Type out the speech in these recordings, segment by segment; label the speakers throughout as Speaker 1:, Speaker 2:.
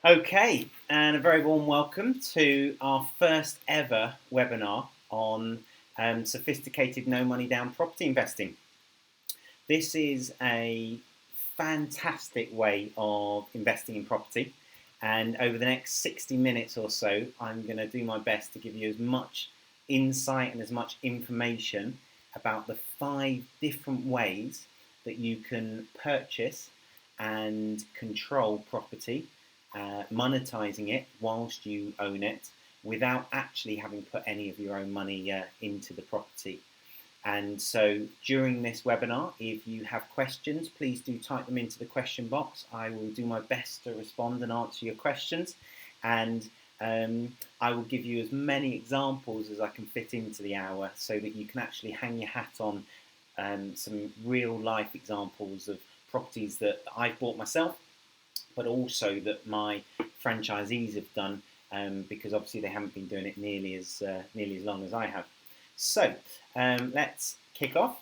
Speaker 1: Okay, and a very warm welcome to our first ever webinar on sophisticated no money down property investing. This is a fantastic way of investing in property, and over the next 60 minutes or so, I'm going to do my best to give you as much insight and as much information about the 5 different ways that you can purchase and control property, monetizing it whilst you own it without actually having put any of your own money into the property. And so during this webinar, if you have questions, please do type them into the question box. I will do my best to respond and answer your questions. And I will give you as many examples as I can fit into the hour so that you can actually hang your hat on some real life examples of properties that I've bought myself, but also that my franchisees have done, because obviously they haven't been doing it nearly as long as I have. So let's kick off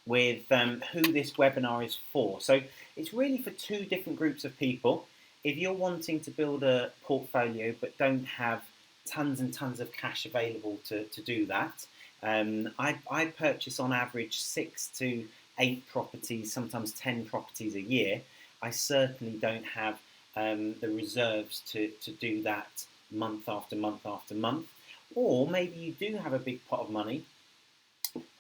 Speaker 1: with who this webinar is for. So it's really for 2 different groups of people. If you're wanting to build a portfolio but don't have tons and tons of cash available to do that, I purchase on average 6 to 8 properties, sometimes 10 properties a year. I certainly don't have the reserves to do that month after month after month. Or maybe you do have a big pot of money,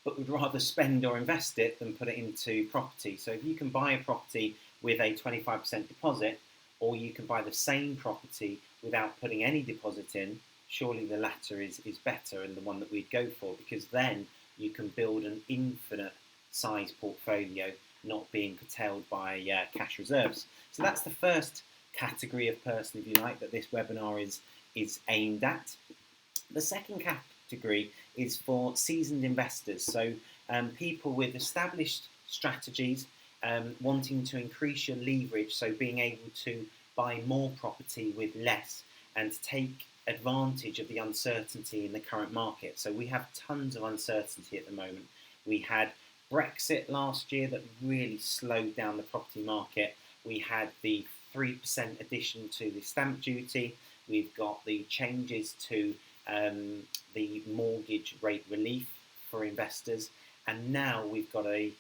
Speaker 1: but would rather spend or invest it than put it into property. So if you can buy a property with a 25% deposit, or you can buy the same property without putting any deposit in, surely the latter is better and the one that we'd go for, because then you can build an infinite size portfolio, not being curtailed by cash reserves. So that's the first category of person, if you like, that this webinar is aimed at. The second category is for seasoned investors, so people with established strategies, wanting to increase your leverage, so being able to buy more property with less and to take advantage of the uncertainty in the current market. So we have tons of uncertainty at the moment. We had Brexit last year that really slowed down the property market. We had the 3% addition to the stamp duty. We've got the changes to the mortgage rate relief for investors, and now we've got a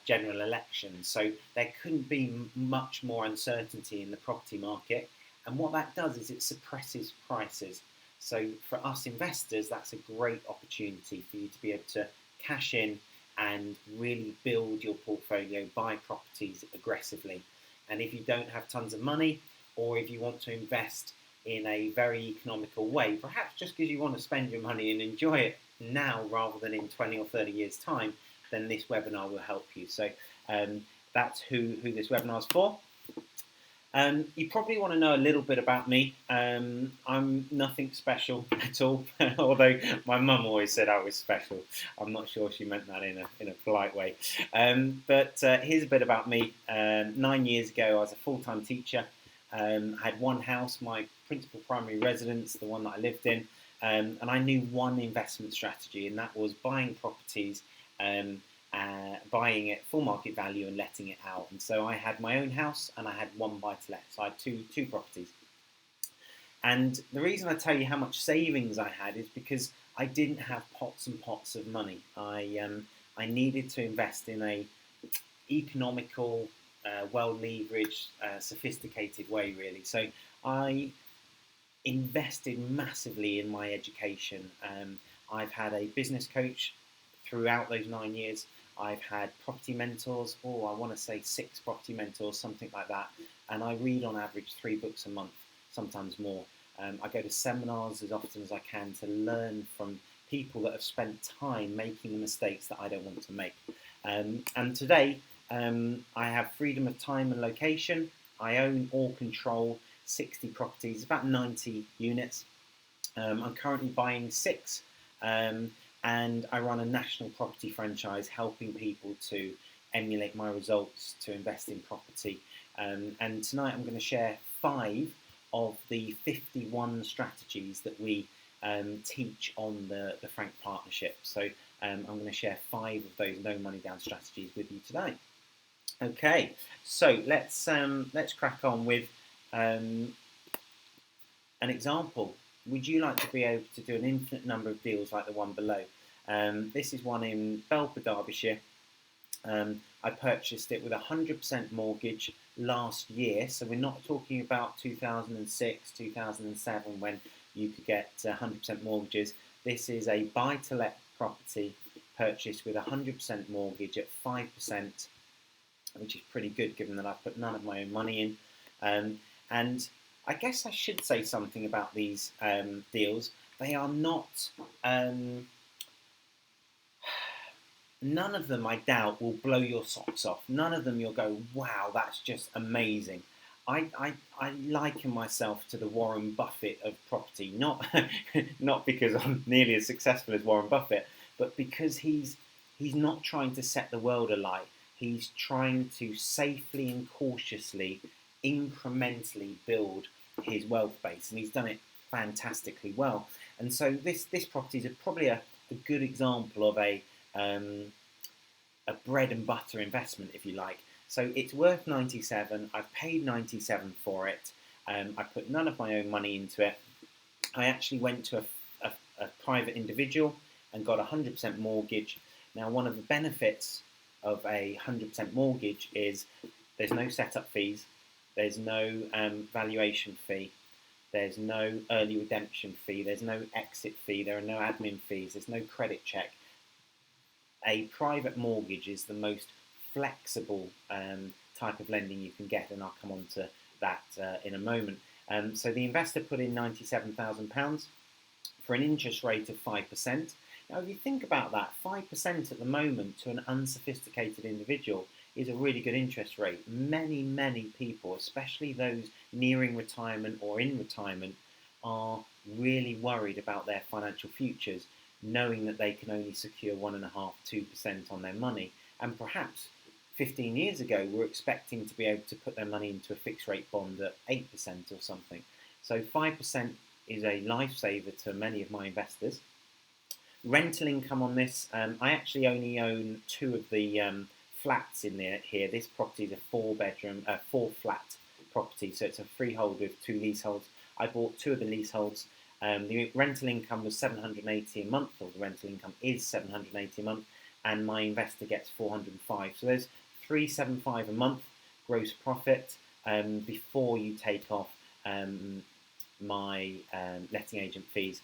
Speaker 1: general election. So there couldn't be much more uncertainty in the property market, and what that does is it suppresses prices. So for us investors, that's a great opportunity for you to be able to cash in and really build your portfolio, buy properties aggressively. And if you don't have tons of money, or if you want to invest in a very economical way, perhaps just because you want to spend your money and enjoy it now rather than in 20 or 30 years' time, then this webinar will help you. So that's who this webinar is for. You probably want to know a little bit about me. I'm nothing special at all, although my mum always said I was special. I'm not sure she meant that in a polite way. But here's a bit about me. 9 years ago, I was a full-time teacher. I had one house, my principal primary residence, the one that I lived in, and I knew one investment strategy, and that was buying properties, buying it full market value and letting it out. And so I had my own house and I had one buy-to-let, so I had two properties. And the reason I tell you how much savings I had is because I didn't have pots and pots of money. I needed to invest in a economical, well-leveraged, sophisticated way, really. So I invested massively in my education. I've had a business coach throughout those 9 years. I've had property mentors, I want to say 6 property mentors, something like that. And I read on average 3 books a month, sometimes more. I go to seminars as often as I can to learn from people that have spent time making the mistakes that I don't want to make. And today, I have freedom of time and location. I own or control 60 properties, about 90 units. I'm currently buying 6, and I run a national property franchise helping people to emulate my results to invest in property. And tonight I'm going to share 5 of the 51 strategies that we teach on the Frank Partnership. So I'm going to share 5 of those no money down strategies with you today. Okay, so let's crack on with an example. Would you like to be able to do an infinite number of deals like the one below? This is one in Belper, Derbyshire. I purchased it with a 100% mortgage last year, so we're not talking about 2006, 2007 when you could get 100% mortgages. This is a buy-to-let property purchased with a 100% mortgage at 5%, which is pretty good given that I've put none of my own money in. And I guess I should say something about these deals. They are not... none of them, I doubt, will blow your socks off. None of them you'll go, wow, that's just amazing. I liken myself to the Warren Buffett of property, not not because I'm nearly as successful as Warren Buffett, but because he's not trying to set the world alight. He's trying to safely and cautiously, incrementally build his wealth base, and he's done it fantastically well. And so this property is probably a good example of a bread and butter investment, if you like. So it's worth 97. I've paid 97 for it. I put none of my own money into it. I actually went to a private individual and got a 100% mortgage. Now, one of the benefits of a 100% mortgage is there's no setup fees, there's no valuation fee, there's no early redemption fee, there's no exit fee, there are no admin fees, there's no credit check. A private mortgage is the most flexible type of lending you can get, and I'll come on to that in a moment. So the investor put in £97,000 for an interest rate of 5%. Now, if you think about that, 5% at the moment to an unsophisticated individual is a really good interest rate. Many, many people, especially those nearing retirement or in retirement, are really worried about their financial futures, knowing that they can only secure 1.5–2% on their money. And perhaps 15 years ago, we're expecting to be able to put their money into a fixed rate bond at 8% or something. So 5% is a lifesaver to many of my investors. Rental income on this, I actually only own 2 of the flats in there here. This property is a 4-flat property, so it's a freehold with 2 leaseholds. I bought 2 of the leaseholds. The rental income was $780 a month, or the rental income is $780 a month, and my investor gets $405. So there's $375 a month gross profit before you take off my letting agent fees,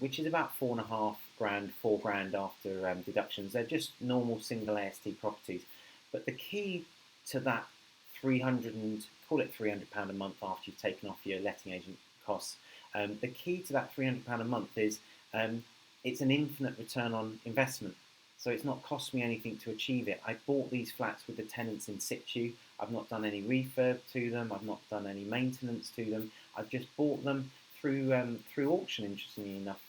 Speaker 1: which is about £4.5 grand, £4 grand after deductions. They're just normal single AST properties. But the key to that call it £300 a month after you've taken off your letting agent costs. The key to that £300 a month is it's an infinite return on investment. So it's not cost me anything to achieve it. I bought these flats with the tenants in situ. I've not done any refurb to them. I've not done any maintenance to them. I've just bought them through auction, interestingly enough,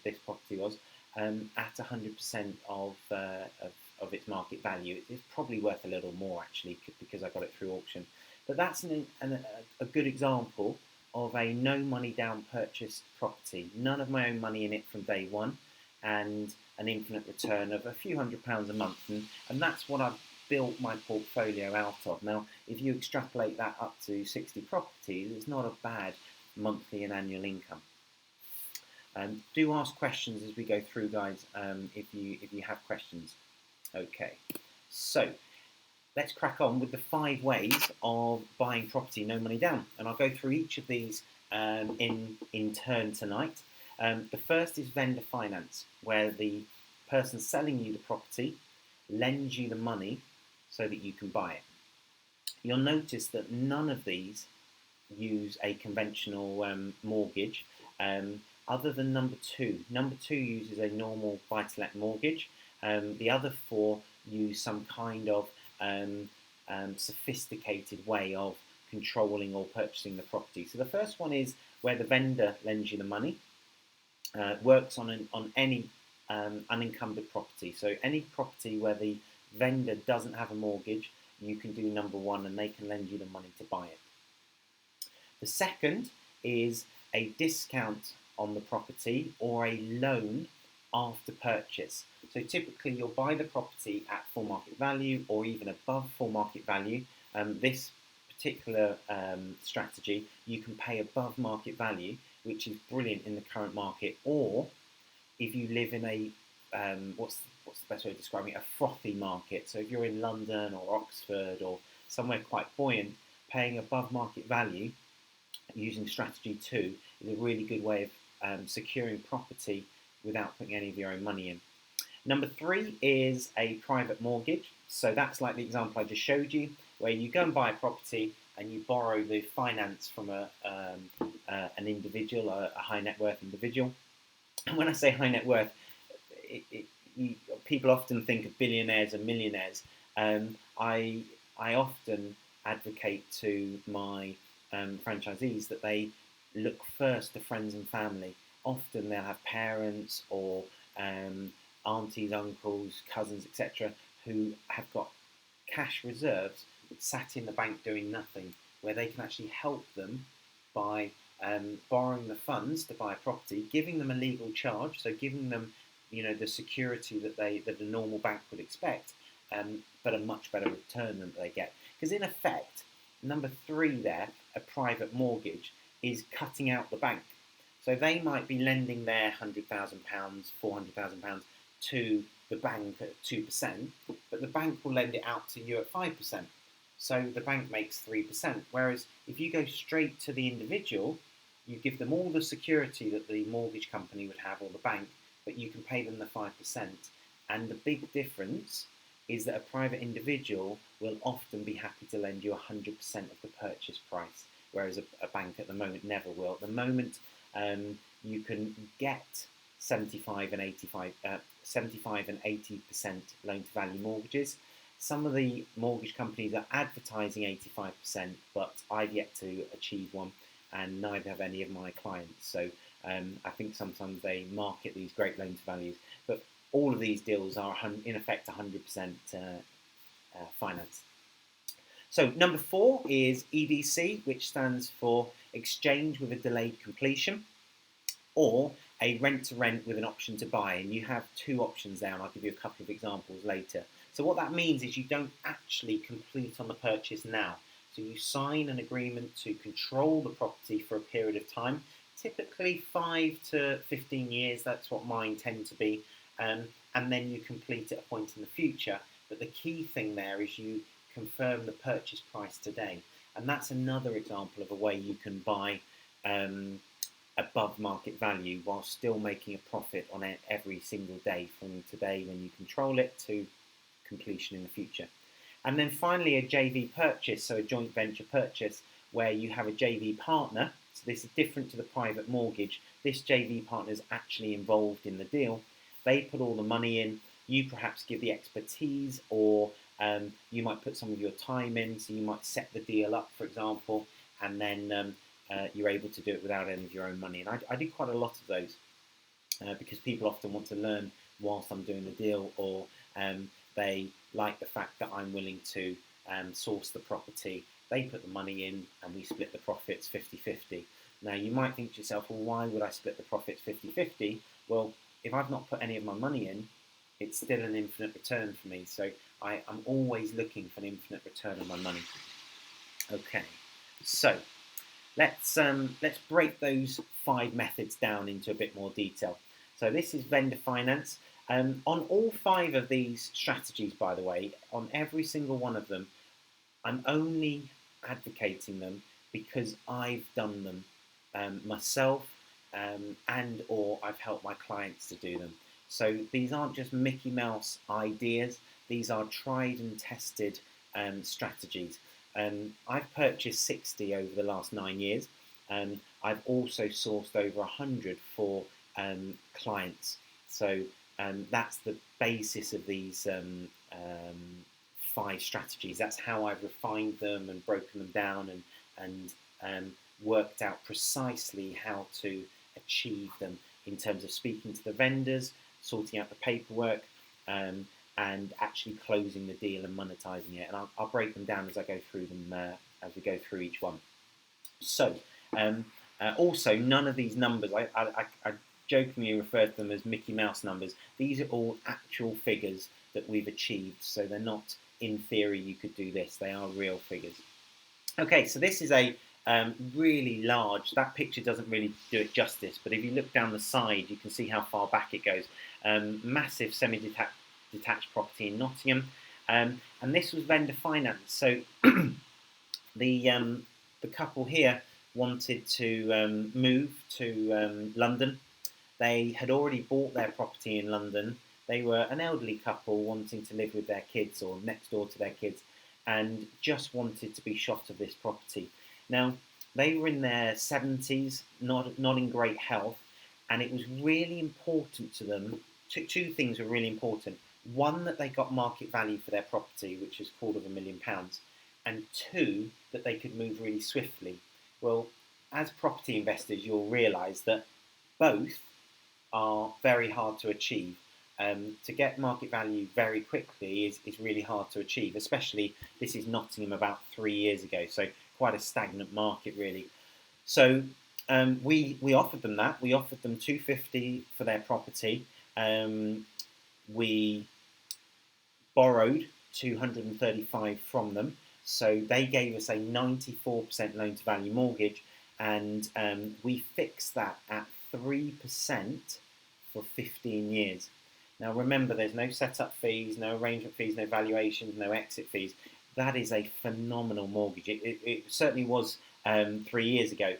Speaker 1: this property was, at 100% of its market value. It's probably worth a little more, actually, because I got it through auction. But that's a good example of a no money down purchased property. None of my own money in it from day one, and an infinite return of a few £100s a month. And that's what I've built my portfolio out of. Now, if you extrapolate that up to 60 properties, it's not a bad monthly and annual income. Do ask questions as we go through, guys, if you have questions. Okay, so let's crack on with the 5 ways of buying property no money down, and I'll go through each of these in turn tonight. The first is vendor finance, where the person selling you the property lends you the money so that you can buy it. You'll notice that none of these use a conventional mortgage, other than number 2. Number 2 uses a normal buy-to-let mortgage. The other 4 use some kind of sophisticated way of controlling or purchasing the property. So the first one is where the vendor lends you the money. Works on any unencumbered property. So any property where the vendor doesn't have a mortgage, you can do number 1 and they can lend you the money to buy it. The second is a discount on the property or a loan after purchase. So typically you'll buy the property at full market value or even above full market value. This particular strategy, you can pay above market value, which is brilliant in the current market, or if you live in a what's the best way of describing it? A frothy market. So if you're in London or Oxford or somewhere quite buoyant, paying above market value using strategy 2 is a really good way of securing property without putting any of your own money in. Number 3 is a private mortgage. So that's like the example I just showed you, where you go and buy a property and you borrow the finance from an individual, a high net worth individual. And when I say high net worth, people often think of billionaires and millionaires. I often advocate to my franchisees that they look first to friends and family. Often they'll have parents or aunties, uncles, cousins, etc., who have got cash reserves sat in the bank doing nothing, where they can actually help them by borrowing the funds to buy a property, giving them a legal charge, so giving them, the security that a normal bank would expect, but a much better return than they get. Because in effect, number 3 there, a private mortgage, is cutting out the bank. So they might be lending their £100,000, £400,000 to the bank at 2%, but the bank will lend it out to you at 5%. So the bank makes 3%. Whereas if you go straight to the individual, you give them all the security that the mortgage company would have, or the bank, but you can pay them the 5%. And the big difference is that a private individual will often be happy to lend you 100% of the purchase price, whereas a bank at the moment never will. At the moment, you can get 75 and 80% loan to value mortgages. Some of the mortgage companies are advertising 85%, but I've yet to achieve one, and neither have any of my clients. So I think sometimes they market these great loan to values, but all of these deals are in effect 100% finance. So number 4 is EDC, which stands for exchange with a delayed completion, or a rent-to-rent with an option to buy. And you have 2 options there, and I'll give you a couple of examples later. So what that means is you don't actually complete on the purchase now. So you sign an agreement to control the property for a period of time, typically 5 to 15 years, that's what mine tend to be, and then you complete at a point in the future. But the key thing there is you confirm the purchase price today. And that's another example of a way you can buy above market value while still making a profit on it every single day, from today when you control it to completion in the future. And then finally, a JV purchase, so a joint venture purchase, where you have a JV partner. So this is different to the private mortgage. This JV partner is actually involved in the deal. They put all the money in. You perhaps give the expertise, or you might put some of your time in. So you might set the deal up, for example, and then you're able to do it without any of your own money. And I do quite a lot of those because people often want to learn whilst I'm doing the deal, or they like the fact that I'm willing to source the property. They put the money in and we split the profits 50-50. Now you might think to yourself, well, why would I split the profits 50-50? Well, if I've not put any of my money in, it's still an infinite return for me. So I'm always looking for an infinite return on my money. Okay, so let's break those 5 methods down into a bit more detail. So this is vendor finance. On all 5 of these strategies, by the way, on every single one of them, I'm only advocating them because I've done them myself, and or I've helped my clients to do them. So these aren't just Mickey Mouse ideas. These are tried and tested strategies. I've purchased 60 over the last 9 years. I've also sourced over 100 for clients. So that's the basis of these 5 strategies. That's how I've refined them and broken them down, and worked out precisely how to achieve them in terms of speaking to the vendors, sorting out the paperwork, and actually closing the deal and monetizing it. And I'll break them down as I go through them, as we go through each one. So also, none of these numbers, I jokingly refer to them as Mickey Mouse numbers. These are all actual figures that we've achieved, so they're not in theory you could do this. They are real figures. Okay, so this is a really large. That picture doesn't really do it justice, but if you look down the side, you can see how far back it goes. Massive semi-detached property in Nottingham, and this was vendor finance. So the couple here wanted to move to London. They had already bought their property in London. They were an elderly couple wanting to live with their kids or next door to their kids, and just wanted to be shot of this property. Now, they were in their 70s, not in great health, and it was really important to them. Two things were really important. One, that they got market value for their property, which was £250,000, and two, that they could move really swiftly. Well, as property investors, you'll realise that both are very hard to achieve. To get market value very quickly is really hard to achieve, especially this is Nottingham about 3 years ago, so quite a stagnant market really. So we offered them that. We offered them £250 for their property. We borrowed £235 from them, so they gave us a 94% loan to value mortgage, and we fixed that at 3% for 15 years. Now remember, there's no setup fees, no arrangement fees, no valuations, no exit fees. That is a phenomenal mortgage. It certainly was 3 years ago.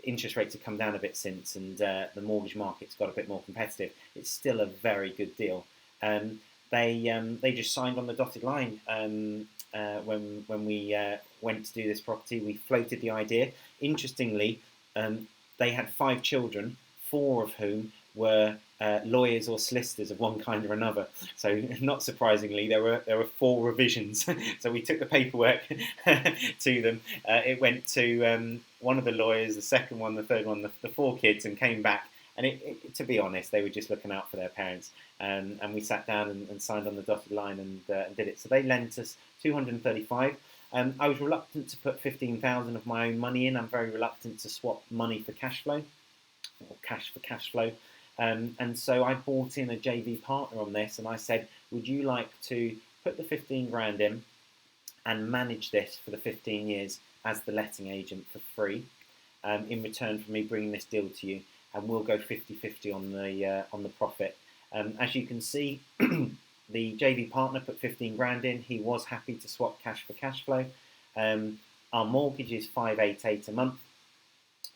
Speaker 1: Interest rates have come down a bit since, and the mortgage market's got a bit more competitive. It's still a very good deal. They just signed on the dotted line when we went to do this property. We floated the idea. Interestingly, they had 5 children, 4 of whom were lawyers or solicitors of one kind or another. So not surprisingly, there were 4 revisions. So we took the paperwork to them. It went to one of the lawyers, the second one, the third one, the 4 kids, and came back. And to be honest, they were just looking out for their parents. And we sat down and signed on the dotted line and did it. So they lent us £235. I was reluctant to put £15,000 of my own money in. I'm very reluctant to swap money for cash flow, or cash for cash flow. And so I brought in a JV partner on this, and I said, would you like to put the 15 grand in and manage this for the 15 years as the letting agent for free, in return for me bringing this deal to you, and we'll go 50-50 on the profit. As you can see, the JV partner put 15 grand in. He was happy to swap cash for cash flow. Our mortgage is 588 a month.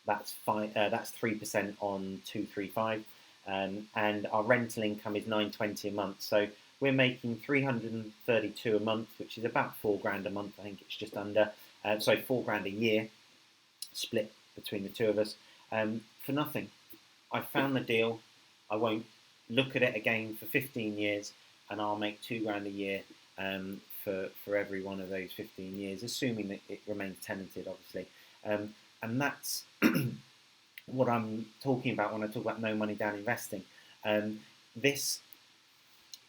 Speaker 1: That's 3% on 235. And our rental income is 920 a month. So we're making 332 a month, which is about 4 grand a month. I think it's just under, 4 grand a year, split between the two of us, for nothing. I found the deal. I won't look at it again for 15 years, and I'll make 2 grand a year for every one of those 15 years, assuming that it remains tenanted, obviously. And that's what I'm talking about when I talk about no money down investing. This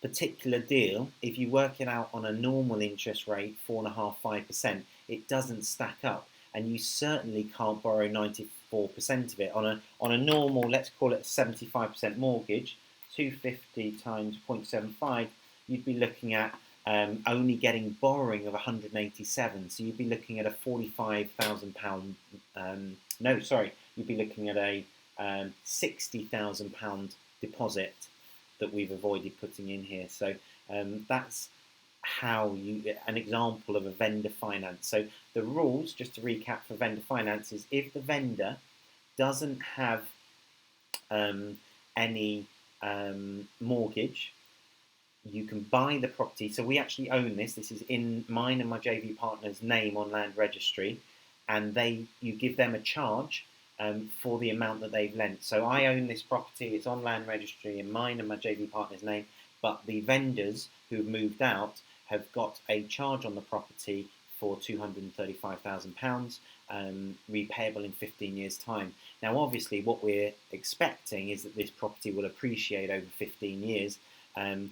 Speaker 1: particular deal, if you work it out on a normal interest rate, 4.5–5%, it doesn't stack up, and you certainly can't borrow 94% of it on a normal, let's call it a 75% mortgage. 250 times 0.75, you'd be looking at only getting borrowing of 187. So you'd be looking at a £45,000. You'd be looking at a £60,000 deposit that we've avoided putting in here. So that's how an example of a vendor finance. So the rules, just to recap for vendor finance, is if the vendor doesn't have any mortgage, you can buy the property. So we actually own this. This is in mine and my JV partner's name on land registry, and you give them a charge for the amount that they've lent. So I own this property. It's on land registry in mine and my JV partner's name, but the vendors who've moved out have got a charge on the property for £235,000, repayable in 15 years' time. Now, obviously, what we're expecting is that this property will appreciate over 15 years, and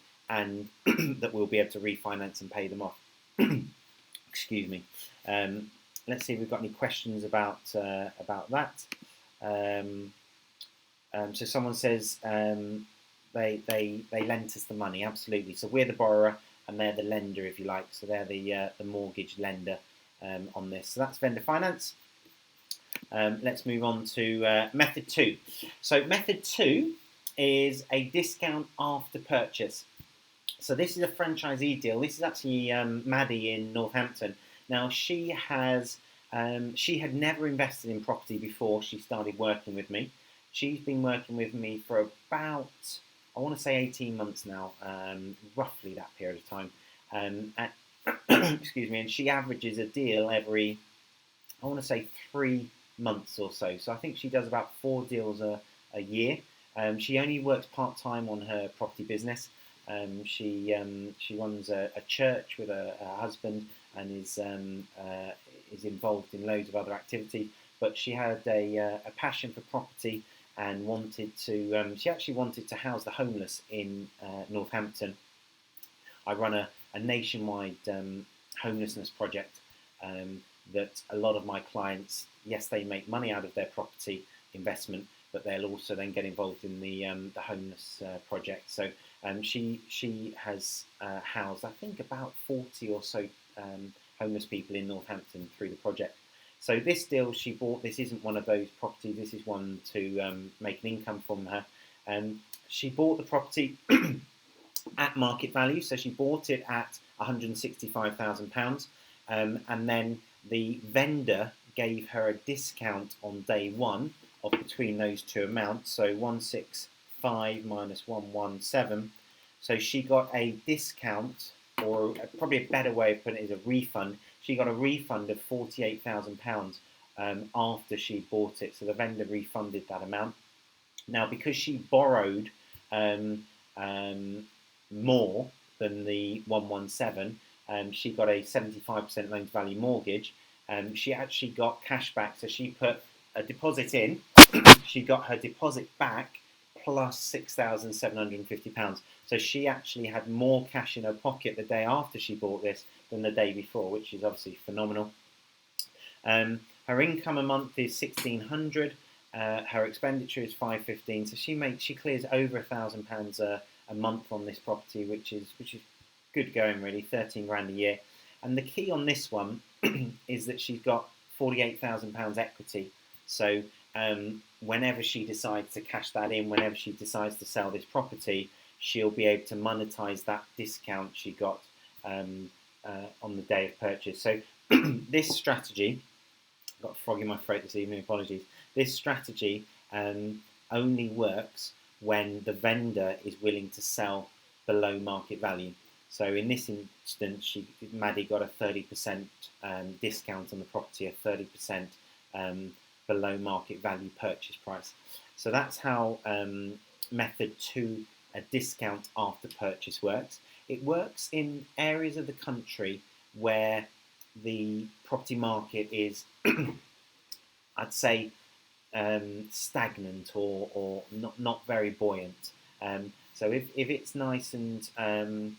Speaker 1: that we'll be able to refinance and pay them off. Excuse me. Let's see if we've got any questions about that. So someone says they lent us the money. Absolutely. So we're the borrower and they're the lender, if you like. So they're the mortgage lender on this. So that's vendor finance. let's move on to method 2. So method 2 is a discount after purchase. So this is a franchisee deal. This is actually Maddie in Northampton. Now she had never invested in property before she started working with me. She's been working with me for about, I want to say 18 months now, roughly that period of time. Excuse me, and she averages a deal every, I want to say 3 months or so. So I think she does about 4 deals a year. She only works part-time on her property business. She runs a church with her husband and is involved in loads of other activities. But she had a passion for property and she actually wanted to house the homeless in Northampton. I run a nationwide homelessness project that a lot of my clients, yes, they make money out of their property investment, but they'll also then get involved in the homeless project. So she has housed, I think, about 40 or so homeless people in Northampton through the project. So this deal she bought, this isn't one of those properties, this is one to make an income from her. She bought the property at market value, so she bought it at £165,000, and then the vendor gave her a discount on day one of between those two amounts, so 165 minus 117. So she got a discount, or probably a better way of putting it is a refund. She got a refund of £48,000 after she bought it. So the vendor refunded that amount. Now, because she borrowed more than the 117, she got a 75% loan to value mortgage. She actually got cash back. So she put a deposit in. She got her deposit back plus £6,750. So she actually had more cash in her pocket the day after she bought this than the day before, which is obviously phenomenal. Her income a month is £1,600. Her expenditure is £515. So she clears over £1,000 a month on this property, which is good going really, 13 grand a year. And the key on this one is that she's got £48,000 equity. So whenever she decides to cash that in, whenever she decides to sell this property, she'll be able to monetize that discount she got on the day of purchase. So this strategy, I've got a frog in my throat this evening, apologies. This strategy only works when the vendor is willing to sell below market value. So in this instance, Maddie got a 30% discount on the property, a 30% below market value purchase price. So that's how method 2, a discount after purchase, works. It works in areas of the country where the property market is, I'd say, stagnant or not very buoyant. So if it's nice and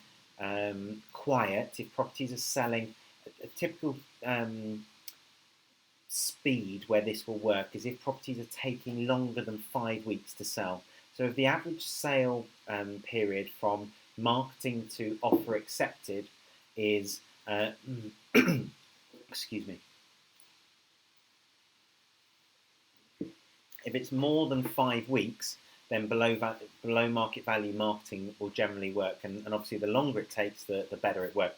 Speaker 1: quiet, if properties are selling, a typical speed where this will work is if properties are taking longer than 5 weeks to sell. So if the average sale period from marketing to offer accepted is excuse me, if it's more than 5 weeks, then below market value marketing will generally work, and obviously the longer it takes, the better it works.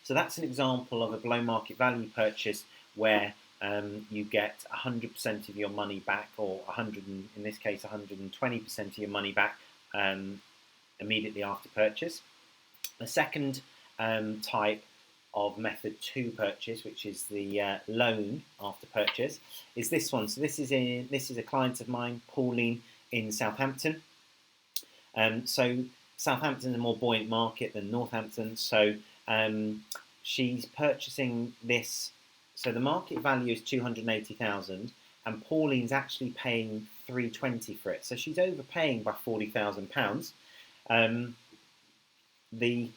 Speaker 1: So that's an example of a below market value purchase where you get 100% of your money back, or 100, in this case 120% of your money back immediately after purchase. The second type of method 2 purchase, which is the loan after purchase, is this one. So this is a client of mine, Pauline, in Southampton. So Southampton's a more buoyant market than Northampton, so she's purchasing this. So the market value is 280,000, and Pauline's actually paying 320 for it. So she's overpaying by £40,000. The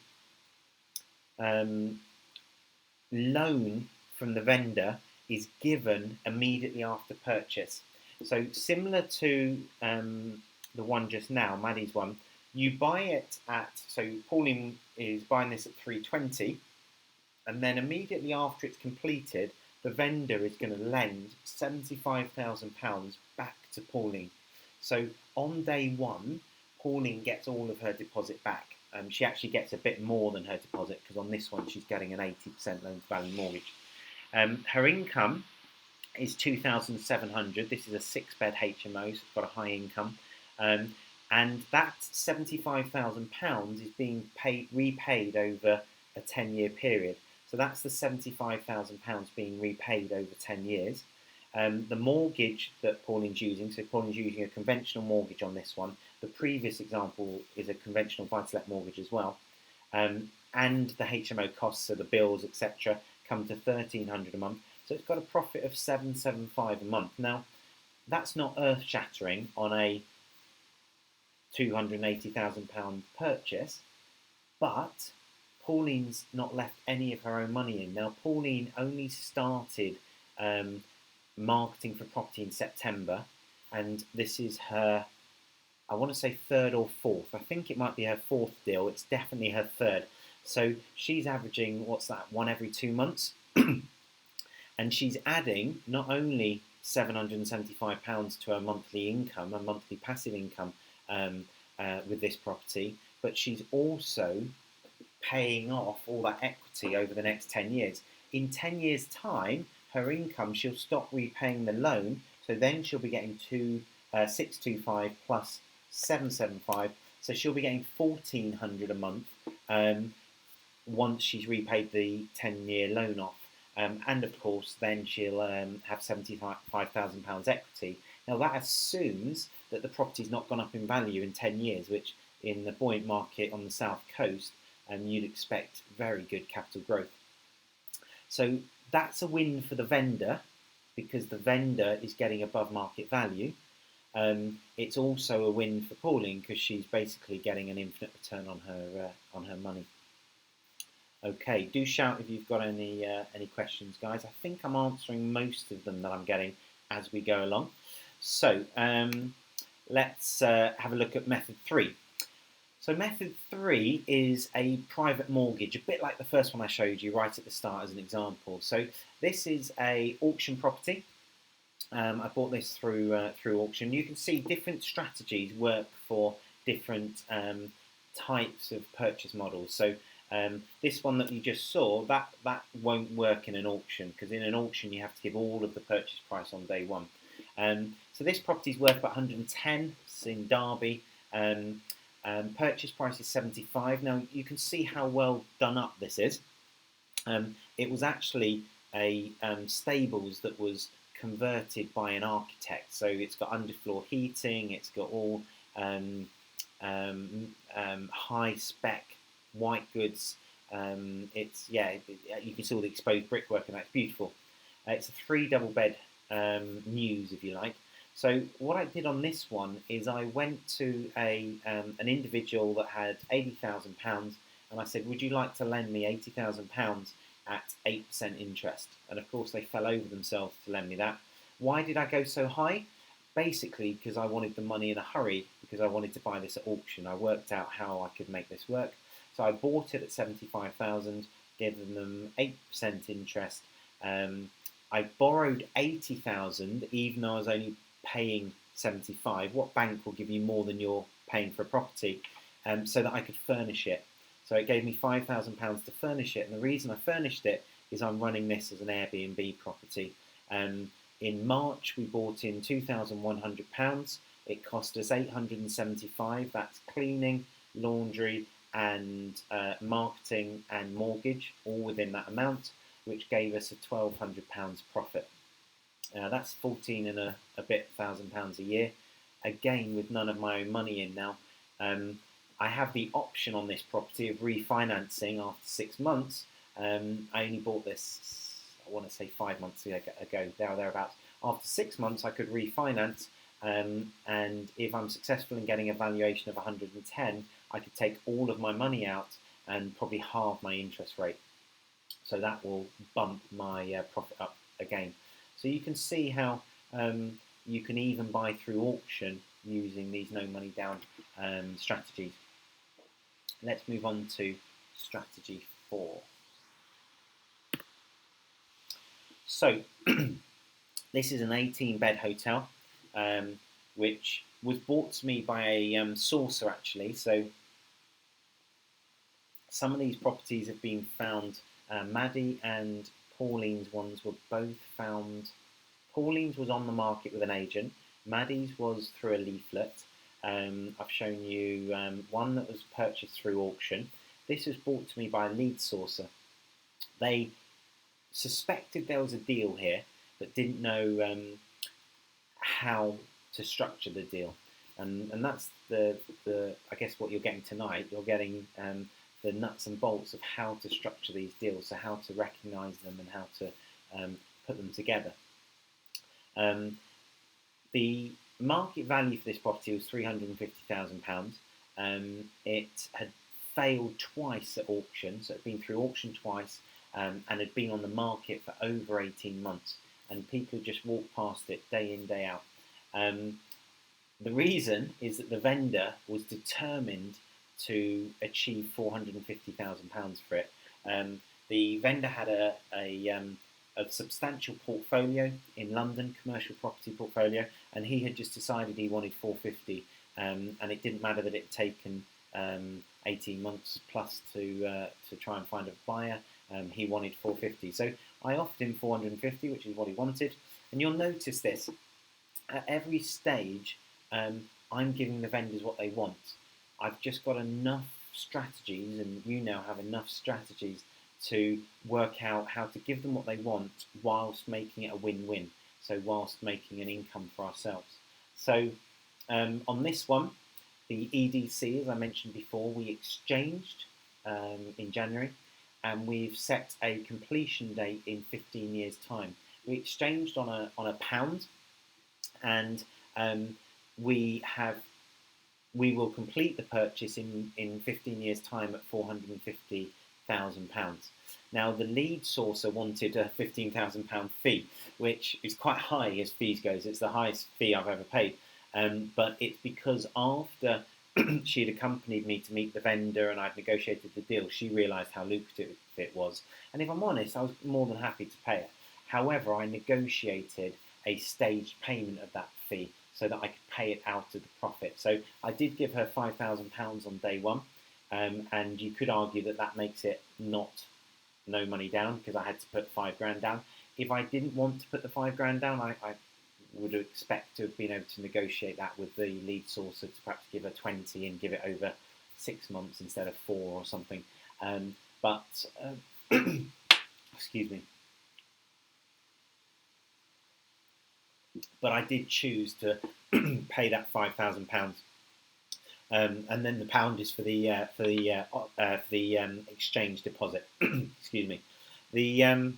Speaker 1: loan from the vendor is given immediately after purchase. So similar to the one just now, Maddie's one, you buy it at, so Pauline is buying this at 320, and then immediately after it's completed, the vendor is going to lend £75,000 back to Pauline. So on day one, Pauline gets all of her deposit back. She actually gets a bit more than her deposit because on this one she's getting an 80% loan to value mortgage. Her income is £2,700. This is a 6-bed HMO, so it's got a high income. And that £75,000 is being repaid over a 10-year period. So that's the £75,000 being repaid over 10 years. The mortgage that Pauline's using, so Pauline's using a conventional mortgage on this one. The previous example is a conventional buy-to-let mortgage as well. And the HMO costs, so the bills, etc., come to £1,300 a month. So it's got a profit of £775 a month. Now, that's not earth-shattering on a £280,000 purchase, but Pauline's not left any of her own money in. Now, Pauline only started marketing for property in September, and this is her, I want to say third or fourth. I think it might be her fourth deal. It's definitely her third. So she's averaging, what's that, one every 2 months? And she's adding not only £775 to her monthly income, her monthly passive income with this property, but she's also paying off all that equity over the next 10 years. In 10 years' time, her income, she'll stop repaying the loan, so then she'll be getting 625 plus 775, so she'll be getting £1,400 a month once she's repaid the 10-year loan off. And of course, then she'll have £75,000 equity. Now that assumes that the property's not gone up in value in 10 years, which in the buoyant market on the south coast, you'd expect very good capital growth. So that's a win for the vendor because the vendor is getting above market value. It's also a win for Pauline because she's basically getting an infinite return on her money. Okay, do shout if you've got any questions, guys. I think I'm answering most of them that I'm getting as we go along. So let's have a look at method 3. So method 3 is a private mortgage, a bit like the first one I showed you right at the start as an example. So this is a auction property. I bought this through auction. You can see different strategies work for different types of purchase models. So this one that you just saw, that won't work in an auction because in an auction you have to give all of the purchase price on day one. So this property is worth about 110. It's in Derby. Purchase price is 75. Now you can see how well done up this is. It was actually a stables that was converted by an architect. So it's got underfloor heating. It's got all high spec white goods. You can see all the exposed brickwork and that's beautiful. It's a 3 double bed mews, if you like. So what I did on this one is I went to an individual that had £80,000 and I said, would you like to lend me £80,000 at 8% interest? And of course they fell over themselves to lend me that. Why did I go so high? Basically because I wanted the money in a hurry because I wanted to buy this at auction. I worked out how I could make this work. So I bought it at 75,000, given them 8% interest. I borrowed 80,000 even though I was only paying 75. What bank will give you more than you're paying for a property? So that I could furnish it. So it gave me £5,000 to furnish it, and the reason I furnished it is I'm running this as an Airbnb property. In March we bought in £2,100. It cost us £875. That's cleaning, laundry, and marketing and mortgage, all within that amount, which gave us a £1,200 profit. That's 14 and a bit £1,000 a year, again with none of my own money in now. I have the option on this property of refinancing after 6 months. I only bought this, I want to say 5 months ago, there or thereabouts. After 6 months I could refinance, and if I'm successful in getting a valuation of 110, I could take all of my money out and probably halve my interest rate. So that will bump my profit up again. So you can see how you can even buy through auction using these no money down strategies. Let's move on to strategy 4. So this is an 18-bed hotel, which was bought to me by a sourcer actually. So some of these properties have been found. Maddie and Pauline's ones were both found. Pauline's was on the market with an agent. Maddie's was through a leaflet. I've shown you one that was purchased through auction. This was bought to me by a lead sourcer. They suspected there was a deal here, but didn't know how to structure the deal. And that's the I guess what you're getting tonight. You're getting the nuts and bolts of how to structure these deals, so how to recognise them and how to put them together. The market value for this property was £350,000. It had failed twice at auction, so it had been through auction twice, and had been on the market for over 18 months, and people had just walked past it day in, day out. The reason is that the vendor was determined to achieve £450,000 for it. The vendor had a substantial portfolio in London, commercial property portfolio, and he had just decided he wanted 450, and it didn't matter that it had taken 18 months plus to try and find a buyer. He wanted 450, so I offered him 450, which is what he wanted. And you'll notice this at every stage. I'm giving the vendors what they want. I've just got enough strategies, and you now have enough strategies to work out how to give them what they want whilst making it a win-win, so whilst making an income for ourselves. So on this one, the EDC, as I mentioned before, we exchanged in January, and we've set a completion date in 15 years' time. We exchanged on a pound, and we will complete the purchase in 15 years' time at £450,000. Now, the lead sourcer wanted a £15,000 fee, which is quite high as fees goes. It's the highest fee I've ever paid. But it's because after she'd accompanied me to meet the vendor and I'd negotiated the deal, she realised how lucrative it was. And if I'm honest, I was more than happy to pay it. However, I negotiated a staged payment of that fee so that I could pay it out of the profit. So I did give her £5,000 on day one, and you could argue that that makes it not no money down because I had to put £5,000 down. If I didn't want to put the £5,000 down, I would expect to have been able to negotiate that with the lead sourcer to perhaps give her 20 and give it over 6 months instead of 4 or something. Excuse me. But I did choose to pay that £5,000, and then the pound is for the exchange deposit. Excuse me. The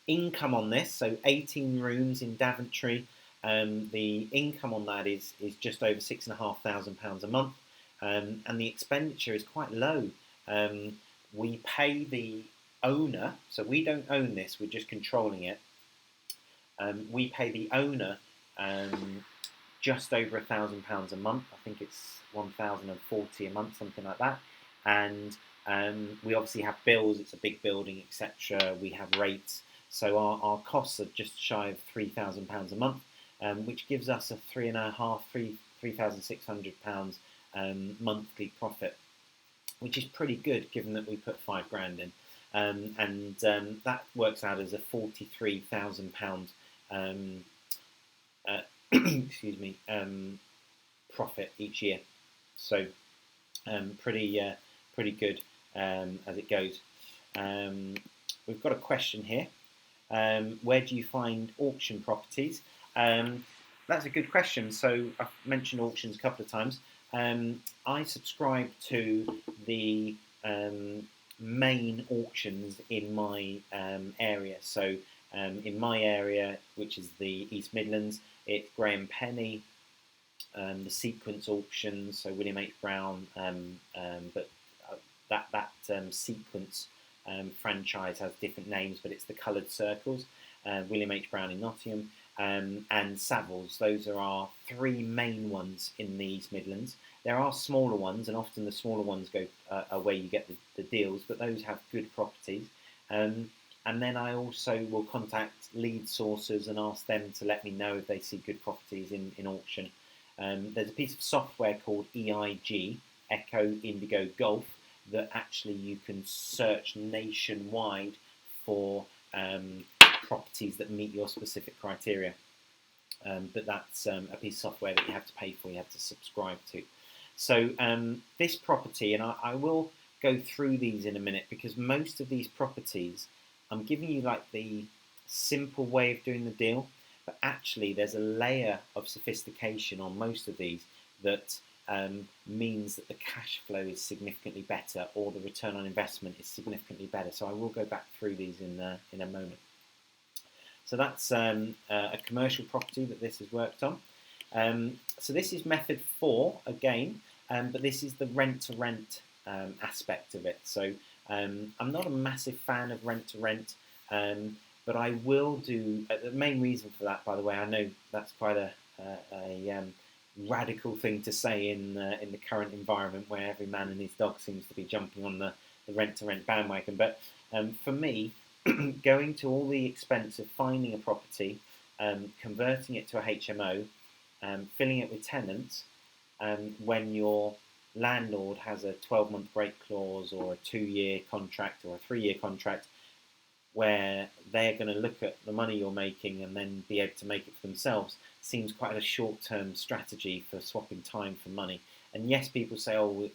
Speaker 1: income on this, so 18 rooms in Daventry. The income on that is just over £6,500 a month, and the expenditure is quite low. We pay the owner, so we don't own this; we're just controlling it. We pay the owner just over £1,000 a month. I think it's £1,040 a month, something like that. And we obviously have bills. It's a big building, etc. We have rates. So our costs are just shy of £3,000 a month, which gives us a £3,600 monthly profit, which is pretty good given that we put £5,000 in. And that works out as a £43,000 excuse me, profit each year. So pretty good as it goes. We've got a question here. Where do you find auction properties? That's a good question. So I've mentioned auctions a couple of times. I subscribe to the main auctions in my area. So in my area, which is the East Midlands, it's Graham Penny, the Sequence auctions, so William H. Brown, but that Sequence franchise has different names, but it's the coloured circles. William H. Brown in Nottingham, and Savills. Those are our three main ones in the East Midlands. There are smaller ones, and often the smaller ones are where you get the deals, but those have good properties. and then I also will contact lead sources and ask them to let me know if they see good properties in auction. There's a piece of software called EIG, Echo Indigo Golf, that actually you can search nationwide for properties that meet your specific criteria. But that's a piece of software that you have to pay for, you have to subscribe to. So this property, and I will go through these in a minute, because most of these properties, I'm giving you like the simple way of doing the deal, but actually there's a layer of sophistication on most of these that means that the cash flow is significantly better, or the return on investment is significantly better. So I will go back through these in a moment. So that's a commercial property that this has worked on. So this is method 4 again, but this is the rent-to-rent aspect of it. So I'm not a massive fan of rent-to-rent, but I will do. The main reason for that, by the way, I know that's quite a radical thing to say in the current environment where every man and his dog seems to be jumping on the rent-to-rent bandwagon. But for me, going to all the expense of finding a property, converting it to a HMO, filling it with tenants, when your landlord has a 12-month break clause or a 2-year contract or a 3-year contract, where they're going to look at the money you're making and then be able to make it for themselves, seems quite a short-term strategy for swapping time for money. And yes, people say, oh,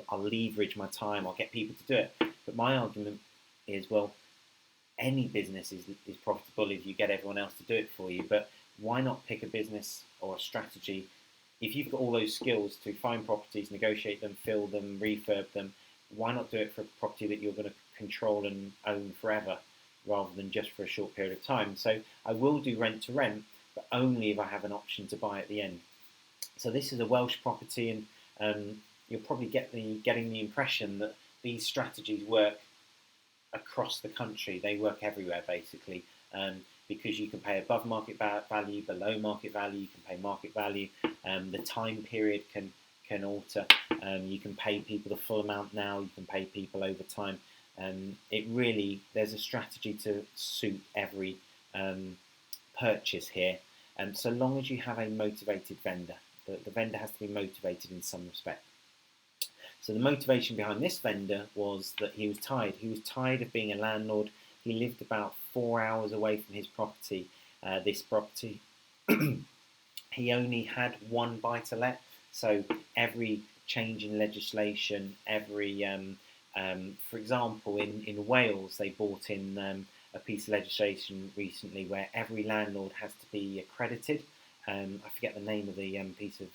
Speaker 1: I'll leverage my time, I'll get people to do it. But my argument is, well, any business is profitable if you get everyone else to do it for you. But why not pick a business or a strategy? If you've got all those skills to find properties, negotiate them, fill them, refurb them, why not do it for a property that you're going to control and own forever, rather than just for a short period of time? So I will do rent to rent, but only if I have an option to buy at the end. So this is a Welsh property, and you'll probably getting the impression that these strategies work across the country. They work everywhere, basically, because you can pay above market value, below market value, you can pay market value. The time period can alter. You can pay people the full amount now, you can pay people over time. There's a strategy to suit every purchase here, so long as you have a motivated vendor. The vendor has to be motivated in some respect. So the motivation behind this vendor was that he was tired. He was tired of being a landlord. He lived about 4 hours away from his property, this property. He only had one buy-to-let, so every change in legislation, for example, in Wales, they brought in a piece of legislation recently where every landlord has to be accredited. I forget the name of the piece of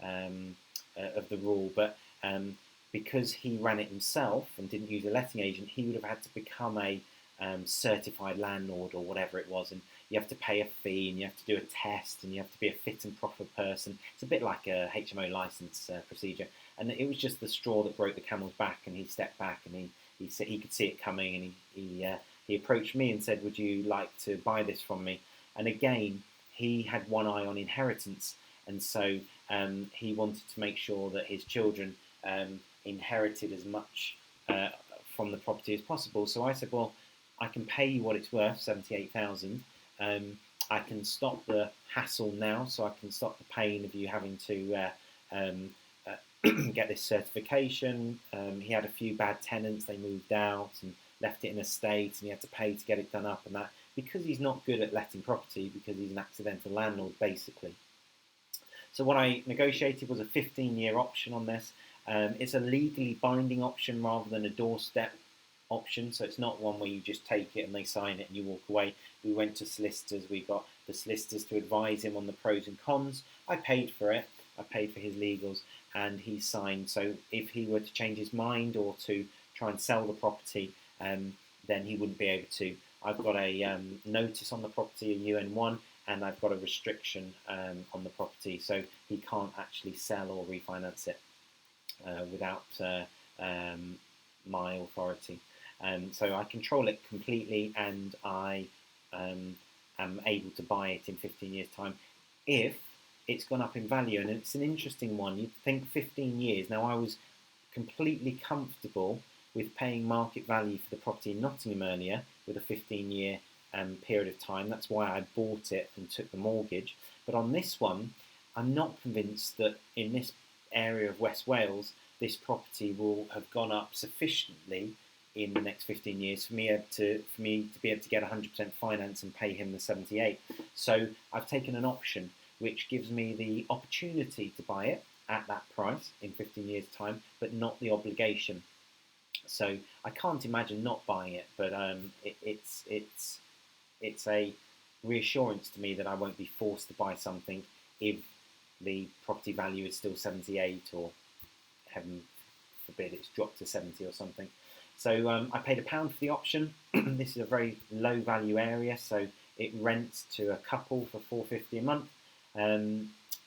Speaker 1: the rule, but because he ran it himself and didn't use a letting agent, he would have had to become a certified landlord or whatever it was, and you have to pay a fee, and you have to do a test, and you have to be a fit and proper person. It's a bit like a HMO license procedure, and it was just the straw that broke the camel's back. And he stepped back, and he said he could see it coming, and he approached me and said, "Would you like to buy this from me?" And again, he had one eye on inheritance, and so he wanted to make sure that his children inherited as much from the property as possible. So I said, well, I can pay you what it's worth, 78,000. I can stop the hassle now, so I can stop the pain of you having to get this certification. He had a few bad tenants, they moved out and left it in a state, and he had to pay to get it done up, and that because he's not good at letting property, because he's an accidental landlord, basically. So what I negotiated was a 15-year option on this. It's a legally binding option rather than a doorstep option, so it's not one where you just take it and they sign it and you walk away. We went to solicitors, we got the solicitors to advise him on the pros and cons. I paid for it, I paid for his legals, and he signed. So if he were to change his mind or to try and sell the property, then he wouldn't be able to. I've got a notice on the property, a UN1, and I've got a restriction on the property, so he can't actually sell or refinance it without my authority. So I control it completely, and I am able to buy it in 15 years' time if it's gone up in value. And it's an interesting one. You'd think 15 years. Now, I was completely comfortable with paying market value for the property in Nottingham earlier, with a 15-year period of time. That's why I bought it and took the mortgage. But on this one, I'm not convinced that in this area of West Wales, this property will have gone up sufficiently in the next 15 years for me to be able to get 100% finance and pay him the 78. So I've taken an option which gives me the opportunity to buy it at that price in 15 years' time, but not the obligation. So I can't imagine not buying it, but it's a reassurance to me that I won't be forced to buy something if the property value is still 78, or heaven forbid it's dropped to 70 or something. So I paid £1 for the option. This is a very low value area, so it rents to a couple for £4.50 a month.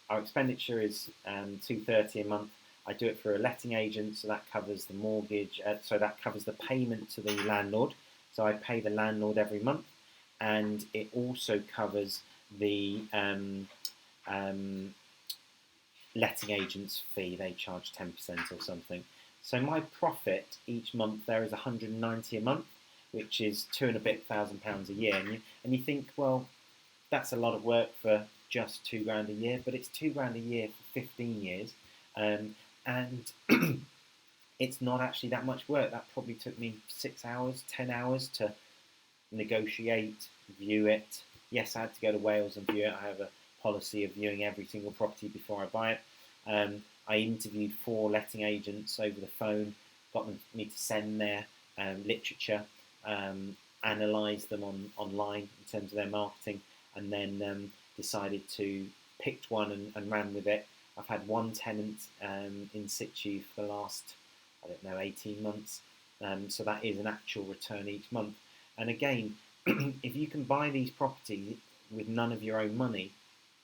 Speaker 1: Our expenditure is £2.30 a month. I do it for a letting agent, so that covers the mortgage, so that covers the payment to the landlord. So I pay the landlord every month, and it also covers the letting agent's fee. They charge 10% or something. So my profit each month there is £190 a month, which is £2,000 and a bit a year. And you think, well, that's a lot of work for just £2,000 a year, but it's £2,000 a year for 15 years, and it's not actually that much work. That probably took me 6 hours, 10 hours to negotiate, view it. Yes, I had to go to Wales and view it. I have a policy of viewing every single property before I buy it. I interviewed 4 letting agents over the phone, got me to send their literature, analysed them online in terms of their marketing, and then decided to pick one and ran with it. I've had one tenant in situ for the last, 18 months. So that is an actual return each month. And again, if you can buy these properties with none of your own money,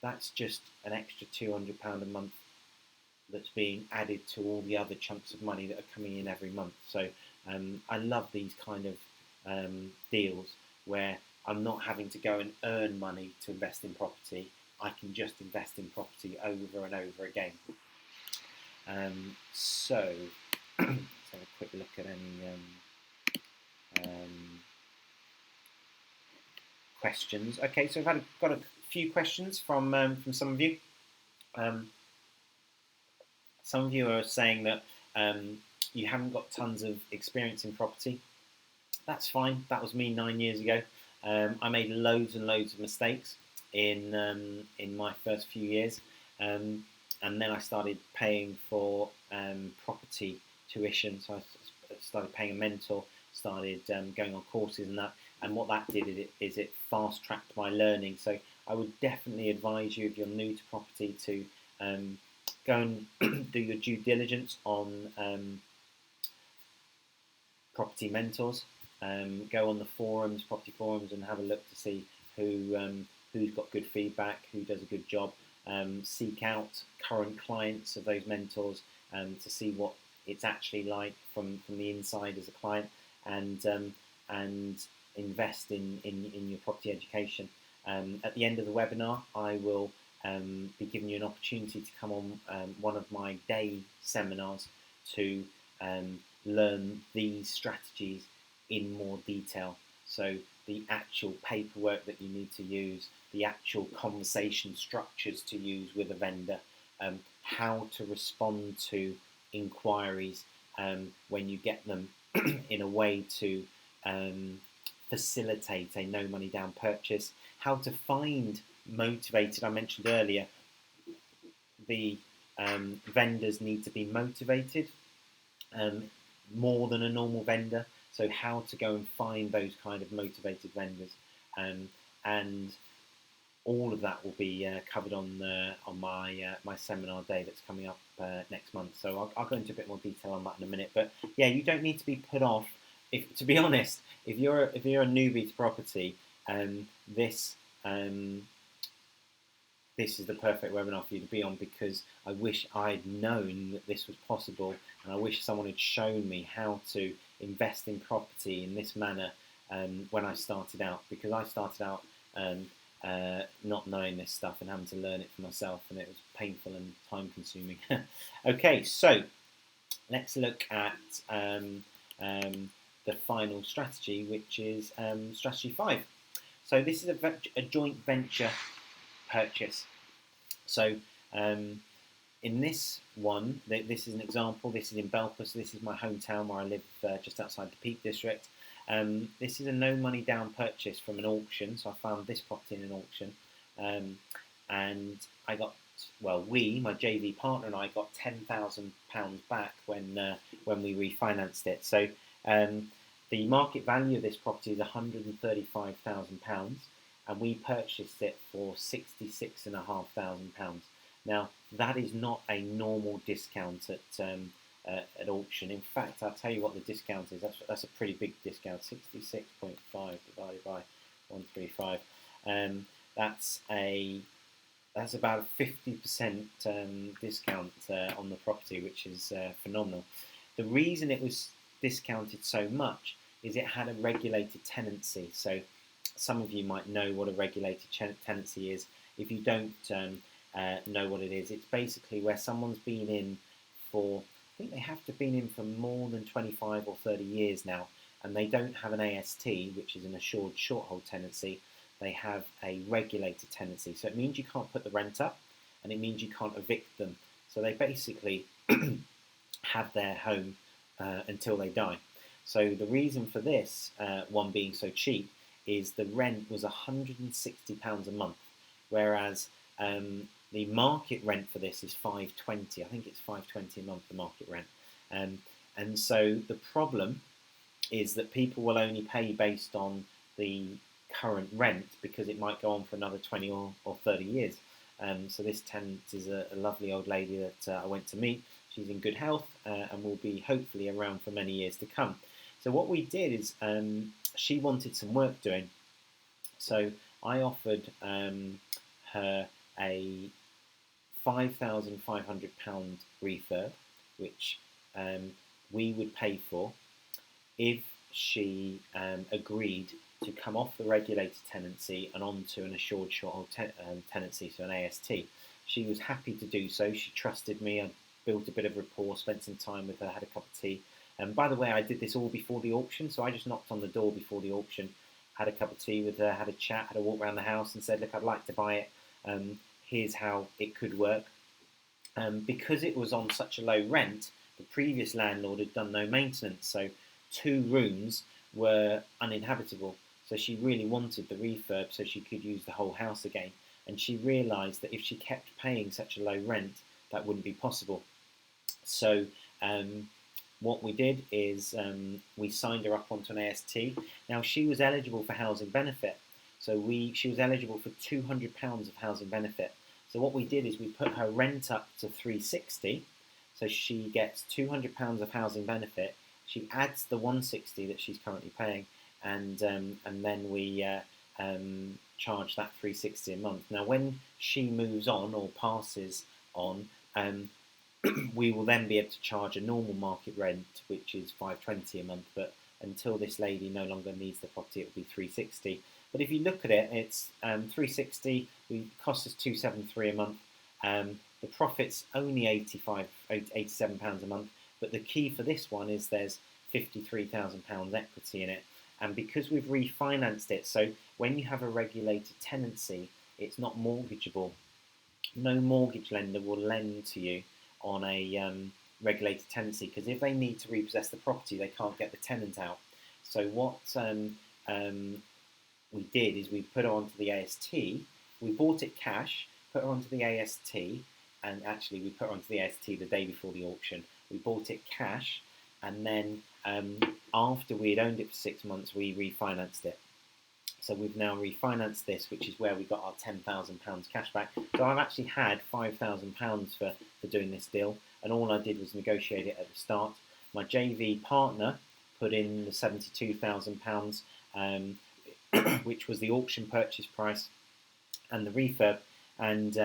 Speaker 1: that's just an extra £200 a month that's being added to all the other chunks of money that are coming in every month. So I love these kind of deals where I'm not having to go and earn money to invest in property. I can just invest in property over and over again. So let's have a quick look at any questions. Okay, so I've got a few questions from some of you. Some of you are saying that you haven't got tons of experience in property. That's fine. That was me 9 years ago. I made loads and loads of mistakes in my first few years, and then I started paying for property tuition. So I started paying a mentor, started going on courses and that. And what that did is it fast-tracked my learning. So I would definitely advise you, if you're new to property, to go and do your due diligence on property mentors. Go on the forums, property forums, and have a look to see who's got good feedback, who does a good job. Seek out current clients of those mentors to see what it's actually like from the inside as a client, and invest in your property education. At the end of the webinar, I will be giving you an opportunity to come on one of my day seminars to learn these strategies in more detail. So the actual paperwork that you need to use, the actual conversation structures to use with a vendor, how to respond to inquiries when you get them in a way to facilitate a no money down purchase, how to find motivated. I mentioned earlier the vendors need to be motivated more than a normal vendor. So how to go and find those kind of motivated vendors, and all of that will be covered on my seminar day that's coming up next month. So I'll go into a bit more detail on that in a minute. But yeah, you don't need to be put off. To be honest, if you're a newbie to property, this is the perfect webinar for you to be on, because I wish I'd known that this was possible, and I wish someone had shown me how to invest in property in this manner when I started out, because I started out not knowing this stuff and having to learn it for myself, and it was painful and time consuming. Okay, so let's look at the final strategy, which is strategy 5. So this is a joint venture purchase. So in this one, this is an example. This is in Belper, so this is my hometown where I live, just outside the Peak District. This is a no money down purchase from an auction. So I found this property in an auction, and I got, well, my JV partner and I got £10,000 back when we refinanced it. So the market value of this property is £135,000, and we purchased it for £66,500. Now, that is not a normal discount at auction. In fact, I'll tell you what the discount is. That's a pretty big discount. 66.5 divided by 135. That's about a 50% discount on the property, which is phenomenal. The reason it was discounted so much is it had a regulated tenancy. So some of you might know what a regulated tenancy is. If you don't know what it is, it's basically where someone's been in for, I think they have to have been in for more than 25 or 30 years now, and they don't have an AST, which is an assured short-hold tenancy. They have a regulated tenancy. So it means you can't put the rent up, and it means you can't evict them. So they basically have their home until they die. So the reason for this one being so cheap is the rent was £160 a month, whereas the market rent for this is £520. I think it's £520 a month, the market rent. And so the problem is that people will only pay based on the current rent, because it might go on for another 20 or 30 years. So this tenant is a lovely old lady that I went to meet. She's in good health and will be hopefully around for many years to come. So what we did is she wanted some work doing. So I offered her a £5,500 refurb, which we would pay for if she agreed to come off the regulated tenancy and onto an assured short-hold tenancy, so an AST. She was happy to do so. She trusted me. I built a bit of rapport, spent some time with her, had a cup of tea. And by the way, I did this all before the auction, so I just knocked on the door before the auction, had a cup of tea with her, had a chat, had a walk around the house and said, look, I'd like to buy it. Here's how it could work. Because it was on such a low rent, the previous landlord had done no maintenance, so 2 rooms were uninhabitable. So she really wanted the refurb so she could use the whole house again. And she realised that if she kept paying such a low rent, that wouldn't be possible. So what we did is we signed her up onto an AST. Now, she was eligible for housing benefit. So she was eligible for £200 of housing benefit. So what we did is we put her rent up to £360. So she gets £200 of housing benefit. She adds the £160 that she's currently paying, and then we charge that £360 a month. Now, when she moves on or passes on, we will then be able to charge a normal market rent, which is £520 a month. But until this lady no longer needs the property, it will be £360. But if you look at it, it's £360. It costs us £273 a month. The profit's only £87 a month. But the key for this one is there's £53,000 equity in it. And because we've refinanced it, so when you have a regulated tenancy, it's not mortgageable. No mortgage lender will lend to you on a regulated tenancy, because if they need to repossess the property, they can't get the tenant out. So what we did is we put her onto the AST. We bought it cash, put her onto the AST, and actually we put her onto the AST the day before the auction. We bought it cash, and then after we had owned it for 6 months, we refinanced it. So we've now refinanced this, which is where we got our £10,000 cash back. So I've actually had £5,000 for doing this deal, and all I did was negotiate it at the start. My JV partner put in the £72,000, which was the auction purchase price and the refurb, and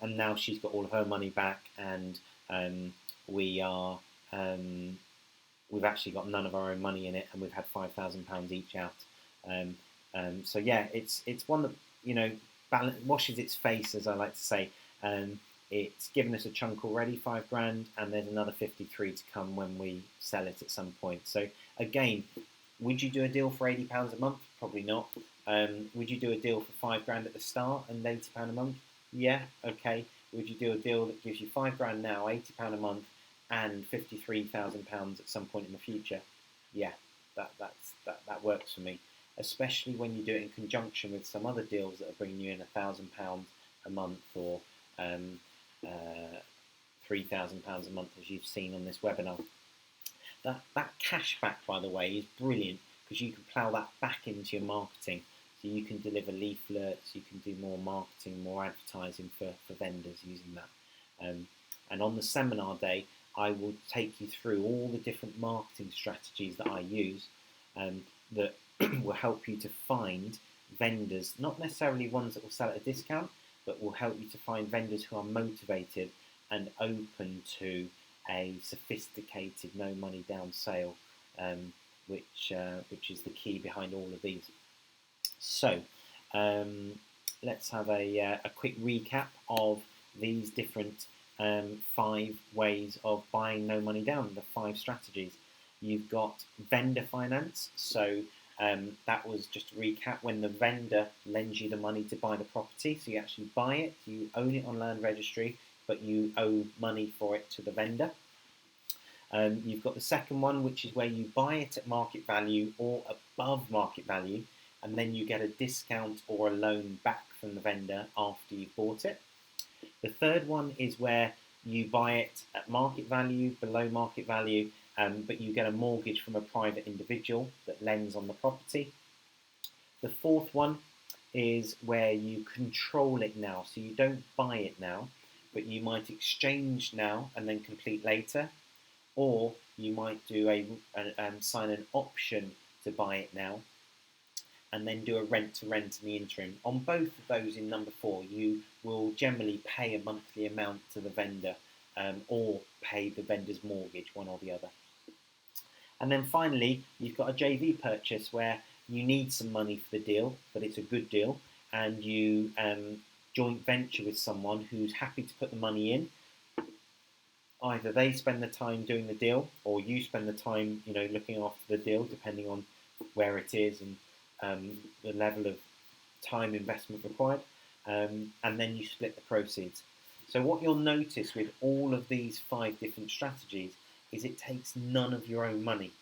Speaker 1: now she's got all of her money back, and we've actually got none of our own money in it, and we've had £5,000 each out. So yeah, it's one that washes its face, as I like to say. it's given us a chunk already, 5 grand, and there's another 53 to come when we sell it at some point. So again, would you do a deal for £80 a month? Probably not. Would you do a deal for 5 grand at the start and £80 a month? Yeah, okay. Would you do a deal that gives you 5 grand now, £80 a month, and £53,000 at some point in the future? Yeah, that works for me. Especially when you do it in conjunction with some other deals that are bringing you in £1,000 a month, or £3,000 a month, as you've seen on this webinar. That cash back, by the way, is brilliant because you can plough that back into your marketing. So you can deliver leaflets, you can do more marketing, more advertising for vendors using that. And on the seminar day, I will take you through all the different marketing strategies that I use that will help you to find vendors, not necessarily ones that will sell at a discount, but will help you to find vendors who are motivated and open to a sophisticated no money down sale, which is the key behind all of these. So let's have a quick recap of these different 5 ways of buying no money down, the 5 strategies. You've got vendor finance, so that was, just to recap, when the vendor lends you the money to buy the property. So you actually buy it, you own it on land registry, but you owe money for it to the vendor. You've got the second one, which is where you buy it at market value or above market value, and then you get a discount or a loan back from the vendor after you've bought it. The third one is where you buy it at market value, below market value, but you get a mortgage from a private individual that lends on the property. The fourth one is where you control it now. So you don't buy it now, but you might exchange now and then complete later. Or you might do sign an option to buy it now and then do a rent-to-rent in the interim. On both of those in number 4, you will generally pay a monthly amount to the vendor or pay the vendor's mortgage, one or the other. And then finally, you've got a JV purchase where you need some money for the deal, but it's a good deal, and you joint venture with someone who's happy to put the money in. Either they spend the time doing the deal, or you spend the time, looking after the deal, depending on where it is and the level of time investment required, and then you split the proceeds. So what you'll notice with all of these 5 different strategies is it takes none of your own money.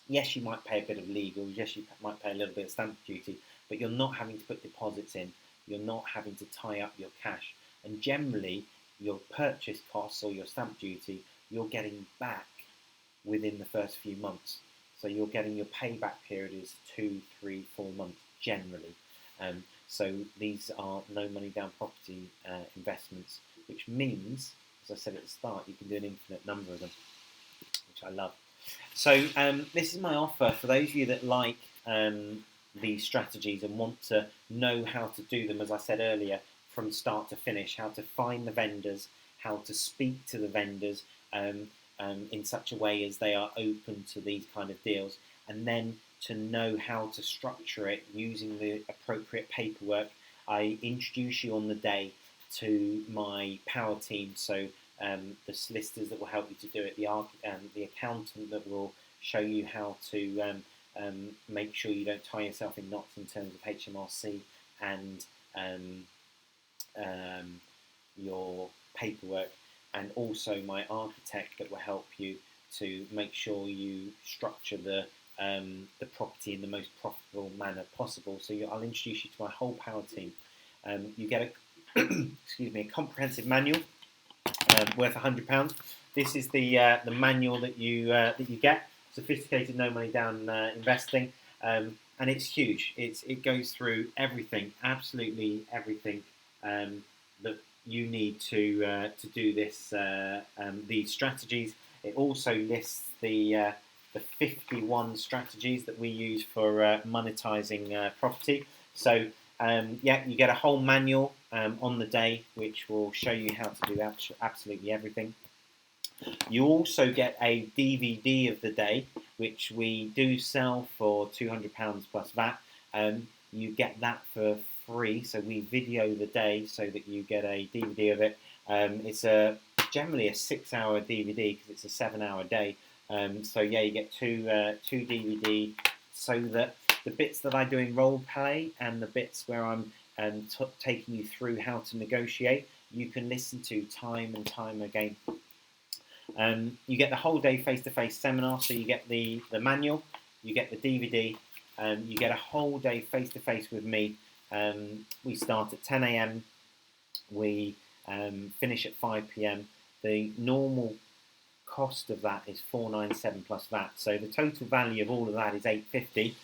Speaker 1: Yes, you might pay a bit of legal, yes, you might pay a little bit of stamp duty, but you're not having to put deposits in, you're not having to tie up your cash, and generally your purchase costs or your stamp duty you're getting back within the first few months. So you're getting, your payback period is 2, 3, 4 months generally. So these are no money down property investments, which means, as I said at the start, you can do an infinite number of them, which I love. So this is my offer for those of you that like these strategies and want to know how to do them, as I said earlier, from start to finish, how to find the vendors, how to speak to the vendors in such a way as they are open to these kind of deals, and then to know how to structure it using the appropriate paperwork. I introduce you on the day to my power team, so the solicitors that will help you to do it, the accountant that will show you how to make sure you don't tie yourself in knots in terms of HMRC and your paperwork, and also my architect that will help you to make sure you structure the property in the most profitable manner possible. So I'll introduce you to my whole power team. You get a comprehensive manual worth £100. This is the manual that you get. Sophisticated no money down investing, and it's huge. It goes through everything, absolutely everything that you need to do this these strategies. It also lists the 51 strategies that we use for monetizing property. So yeah, you get a whole manual on the day, which will show you how to do absolutely everything. You also get a DVD of the day, which we do sell for £200 plus VAT. You get that for free, so we video the day so that you get a DVD of it. It's generally a 6-hour DVD because it's a 7-hour day. So yeah, you get two DVD, so that the bits that I do in role play and the bits where I'm taking you through how to negotiate, you can listen to time and time again. You get the whole day face-to-face seminar, so you get the manual, you get the DVD, you get a whole day face-to-face with me. We start at 10 a.m, we finish at 5 p.m. The normal cost of that is $497 plus VAT, so the total value of all of that is $850,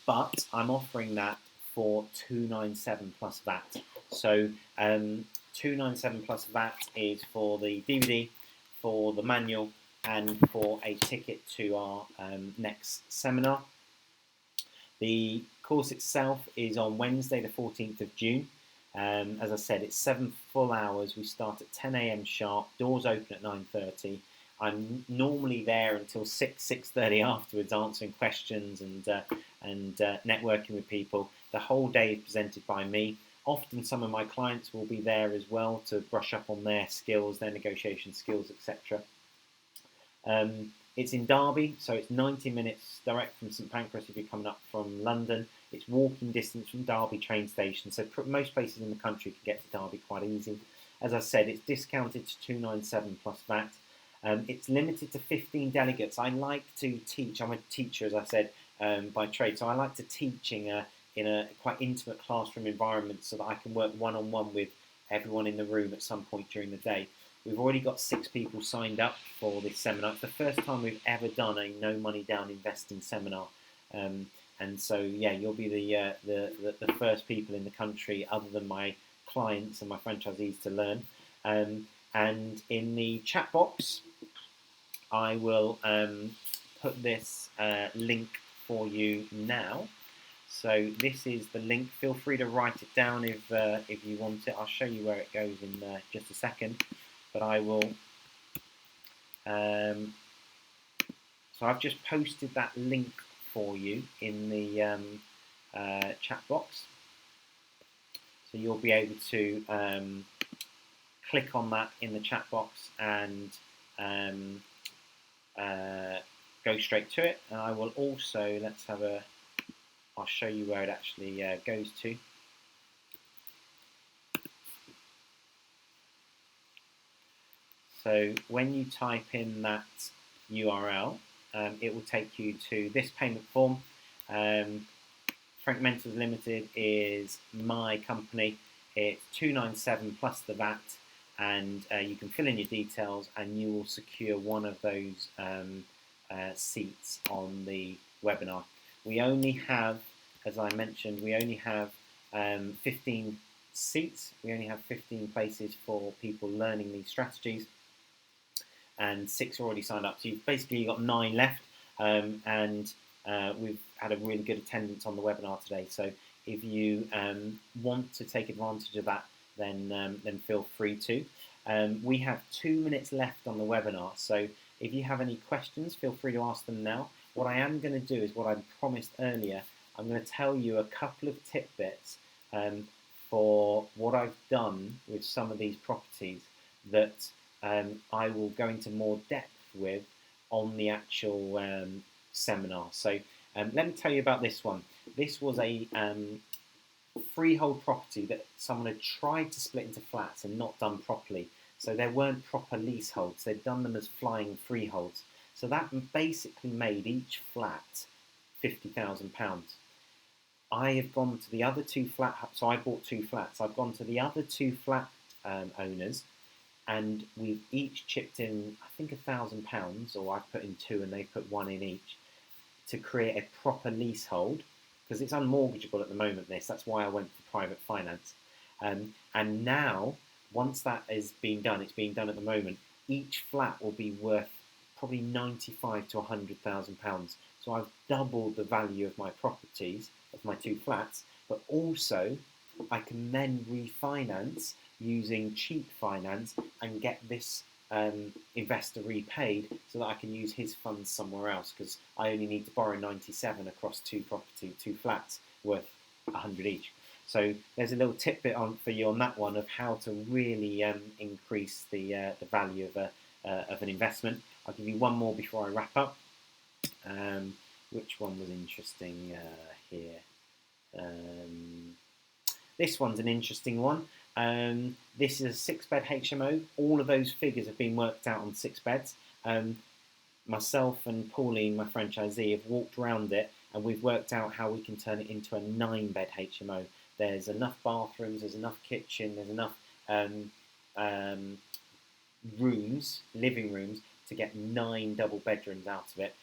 Speaker 1: but I'm offering that for $297 plus VAT. So $297 plus VAT is for the DVD, for the manual, and for a ticket to our next seminar. The course itself is on Wednesday the 14th of June. As I said, it's 7 full hours. We start at 10 a.m. sharp, doors open at 9:30. I'm normally there until 6:30 afterwards, answering questions and networking with people. The whole day is presented by me. Often some of my clients will be there as well to brush up on their skills, their negotiation skills, etc. It's in Derby, so it's 90 minutes direct from St Pancras if you're coming up from London. It's walking distance from Derby train station, so most places in the country can get to Derby quite easy. As I said, it's discounted to $297 plus VAT. It's limited to 15 delegates. I like to teach. I'm a teacher, as I said, by trade, so I like to teach in a quite intimate classroom environment so that I can work one-on-one with everyone in the room at some point during the day. We've already got 6 people signed up for this seminar. It's the first time we've ever done a no money down investing seminar, and so yeah, you'll be the first people in the country, other than my clients and my franchisees, to learn. And in the chat box, I will put this link for you now. So this is the link. Feel free to write it down if you want it. I'll show you where it goes in just a second. But I will. So I've just posted that link for you in the chat box. So you'll be able to click on that in the chat box and go straight to it. And I will also, I'll show you where it actually goes to. So when you type in that URL, it will take you to this payment form. Frank Mentors Limited is my company. It's $297 plus the VAT, and you can fill in your details and you will secure one of those seats on the webinar. We only have, as I mentioned, 15 seats. We only have 15 places for people learning these strategies, and 6 are already signed up. So you've basically got 9 left, and we've had a really good attendance on the webinar today. So if you want to take advantage of that, then feel free to. We have 2 minutes left on the webinar, so if you have any questions, feel free to ask them now. What I am going to do is what I promised earlier. I'm going to tell you a couple of tidbits for what I've done with some of these properties that I will go into more depth with on the actual seminar. So let me tell you about this one. This was a freehold property that someone had tried to split into flats and not done properly. So there weren't proper leaseholds. They'd done them as flying freeholds. So that basically made each flat £50,000. I have gone to the other 2 flat, so I bought 2 flats. I've gone to the other 2 flat owners, and we've each chipped in, I think, £1,000, or I've put in 2 and they put 1 in each, to create a proper leasehold, because it's unmortgageable at the moment, that's why I went for private finance. And now, once that is being done, it's being done at the moment, each flat will be worth probably £95,000 to £100,000. So I've doubled the value of my properties, of my 2 flats, but also I can then refinance using cheap finance and get this investor repaid so that I can use his funds somewhere else, because I only need to borrow 97 across 2 flats worth 100 each. So there's a little tidbit for you on that one of how to really increase the value of an investment. I'll give you one more before I wrap up. Which one was interesting here? This one's an interesting one. This is a 6-bed HMO. All of those figures have been worked out on 6 beds. Myself and Pauline, my franchisee, have walked around it and we've worked out how we can turn it into a 9-bed HMO. There's enough bathrooms, there's enough kitchen, there's enough rooms, living rooms, to get 9 double bedrooms out of it.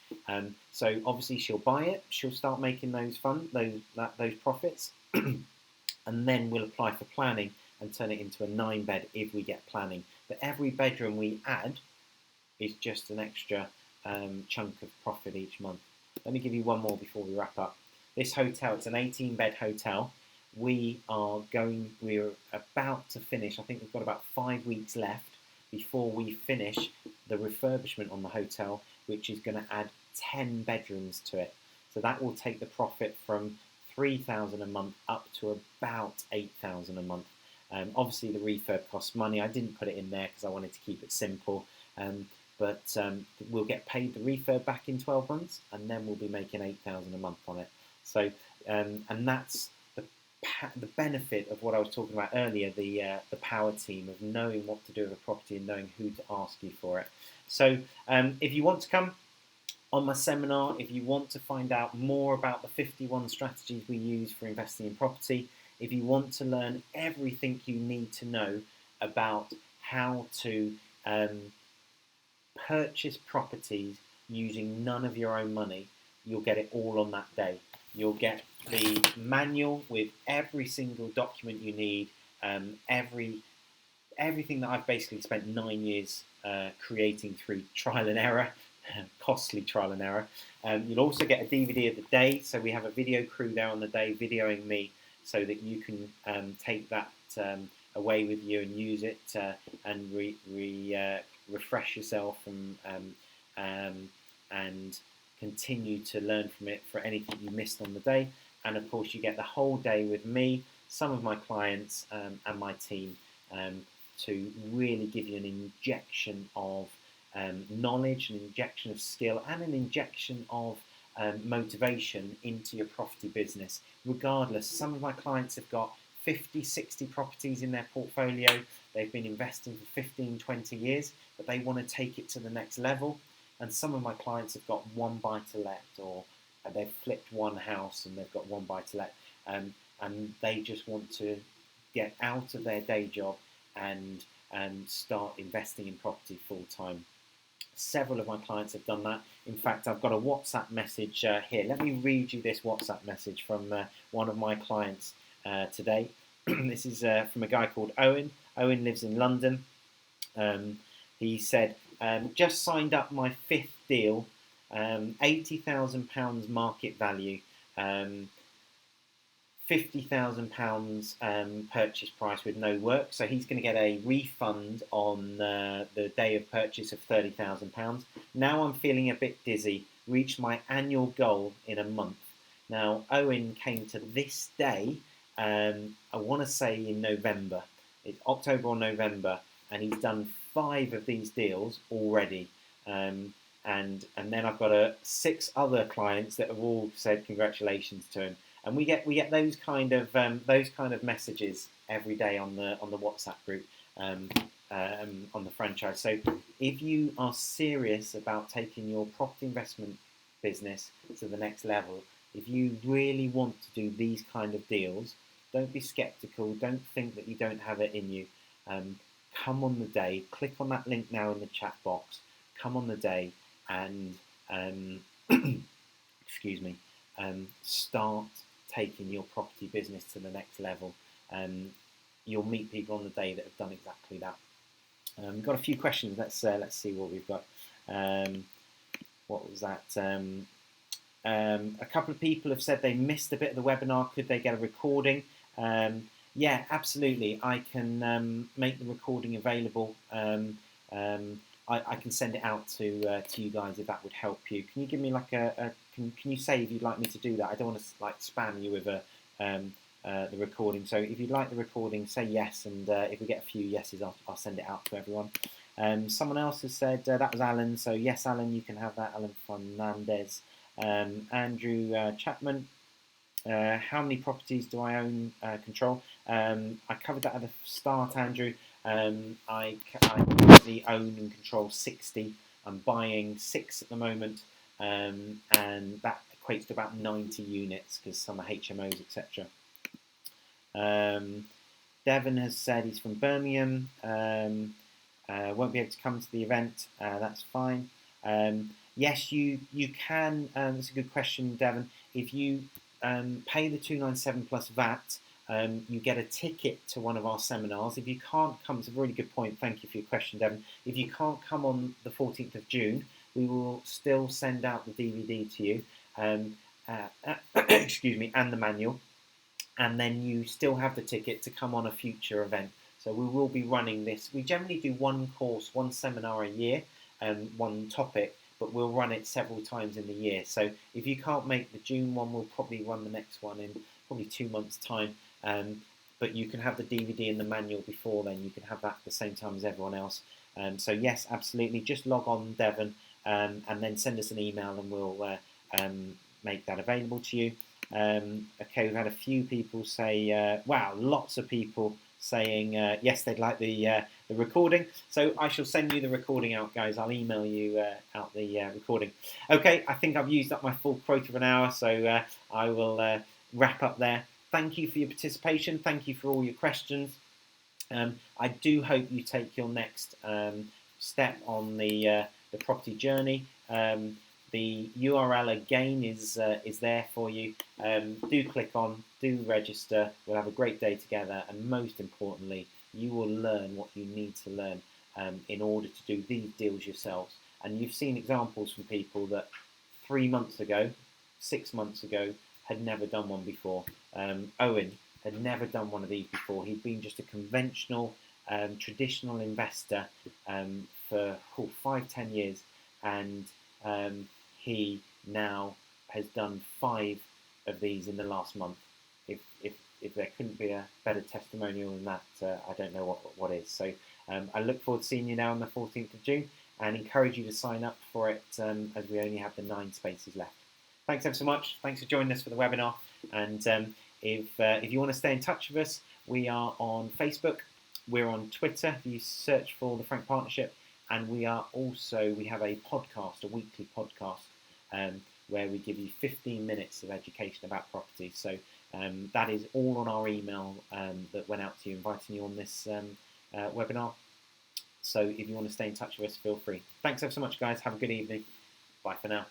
Speaker 1: So obviously she'll buy it, she'll start making those profits, and then we'll apply for planning and turn it into a 9-bed if we get planning. But every bedroom we add is just an extra chunk of profit each month. Let me give you one more before we wrap up. This hotel, it's an 18-bed hotel. We're about to finish. I think we've got about 5 weeks left before we finish the refurbishment on the hotel, which is going to add 10 bedrooms to it. So that will take the profit from £3,000 a month up to about £8,000 a month. Obviously the refurb costs money. I didn't put it in there because I wanted to keep it simple. But we'll get paid the refurb back in 12 months, and then we'll be making £8,000 a month on it. So, and that's the benefit of what I was talking about earlier, the power team of knowing what to do with a property and knowing who to ask you for it. So, if you want to come on my seminar, if you want to find out more about the 51 strategies we use for investing in property, if you want to learn everything you need to know about how to purchase properties using none of your own money, you'll get it all on that day. You'll get the manual with every single document you need, everything that I've basically spent 9 years creating through trial and error, costly trial and error. You'll also get a DVD of the day, so we have a video crew there on the day videoing me so that you can take that away with you and use it and refresh yourself and continue to learn from it for anything you missed on the day. And of course you get the whole day with me, some of my clients and my team to really give you an injection of knowledge, an injection of skill and an injection of motivation into your property business. Regardless, some of my clients have got 50, 60 properties in their portfolio. They've been investing for 15, 20 years, but they want to take it to the next level. And some of my clients have got one buy-to-let, or they've flipped one house and they've got one buy-to-let, and they just want to get out of their day job and start investing in property full-time. Several of my clients have done that. In fact, I've got a WhatsApp message here. Let me read you this WhatsApp message from one of my clients today. This is from a guy called Owen. Owen lives in London. He said, just signed up my 5th deal, £80,000 market value, £50,000 purchase price with no work. So he's going to get a refund on the day of purchase of £30,000. Now I'm feeling a bit dizzy. Reached my annual goal in a month. Now Owen came to this day, I want to say in November. It's October or November, and he's done 5 of these deals already. And then I've got 6 other clients that have all said congratulations to him. And we get those kind of messages every day on the WhatsApp group on the franchise. So if you are serious about taking your property investment business to the next level, if you really want to do these kind of deals, don't be skeptical. Don't think that you don't have it in you. Come on the day. Click on that link now in the chat box. Come on the day and excuse me. Start taking your property business to the next level. You'll meet people on the day that have done exactly that. We've got a few questions. Let's see what we've got. What was that? A couple of people have said they missed a bit of the webinar. Could they get a recording? Yeah, absolutely. I can make the recording available. I can send it out to you guys if that would help you. Can you give me like can you say if you'd like me to do that? I don't want to like spam you with the recording. So if you'd like the recording, say yes, and if we get a few yeses, I'll send it out to everyone. Someone else has said, that was Alan, so yes, Alan, you can have that. Alan Fernandez. Andrew Chapman, how many properties do I own, control? I covered that at the start, Andrew. I currently own and control 60. I'm buying 6 at the moment, and that equates to about 90 units because some are HMOs, etc. Devon has said he's from Birmingham, won't be able to come to the event, that's fine. Yes, you can, that's a good question, Devon. If you pay the 297 plus VAT, you get a ticket to one of our seminars. If you can't come, it's a really good point, thank you for your question, Devon. If you can't come on the 14th of June, we will still send out the DVD to you, excuse me, and the manual, and then you still have the ticket to come on a future event. So we will be running this. We generally do one course, one seminar a year, one topic, but we'll run it several times in the year. So if you can't make the June one, we'll probably run the next one in probably 2 months' time. But you can have the DVD and the manual before then. You can have that at the same time as everyone else. So yes, absolutely. Just log on, Devon, and then send us an email and we'll make that available to you. Okay, we've had a few people say, wow, lots of people saying yes, they'd like the recording. So I shall send you the recording out, guys. I'll email you out the recording. Okay, I think I've used up my full quota of an hour, so I will wrap up there. Thank you for your participation. Thank you for all your questions. I do hope you take your next step on the property journey. The URL again is there for you. Do click on, do register. We'll have a great day together, and most importantly, you will learn what you need to learn in order to do these deals yourselves. And you've seen examples from people that 3 months ago, 6 months ago, had never done one before. Owen had never done one of these before. He'd been just a conventional, traditional investor for 5-10 years, and he now has done 5 of these in the last month. If there couldn't be a better testimonial than that, I don't know what is. So I look forward to seeing you now on the 14th of June and encourage you to sign up for it as we only have the 9 spaces left. Thanks ever so much. Thanks for joining us for the webinar. And if you want to stay in touch with us, we are on Facebook. We're on Twitter. You search for the Frank Partnership. And we have a podcast, a weekly podcast, where we give you 15 minutes of education about property. So that is all on our email that went out to you, inviting you on this webinar. So if you want to stay in touch with us, feel free. Thanks ever so much, guys. Have a good evening. Bye for now.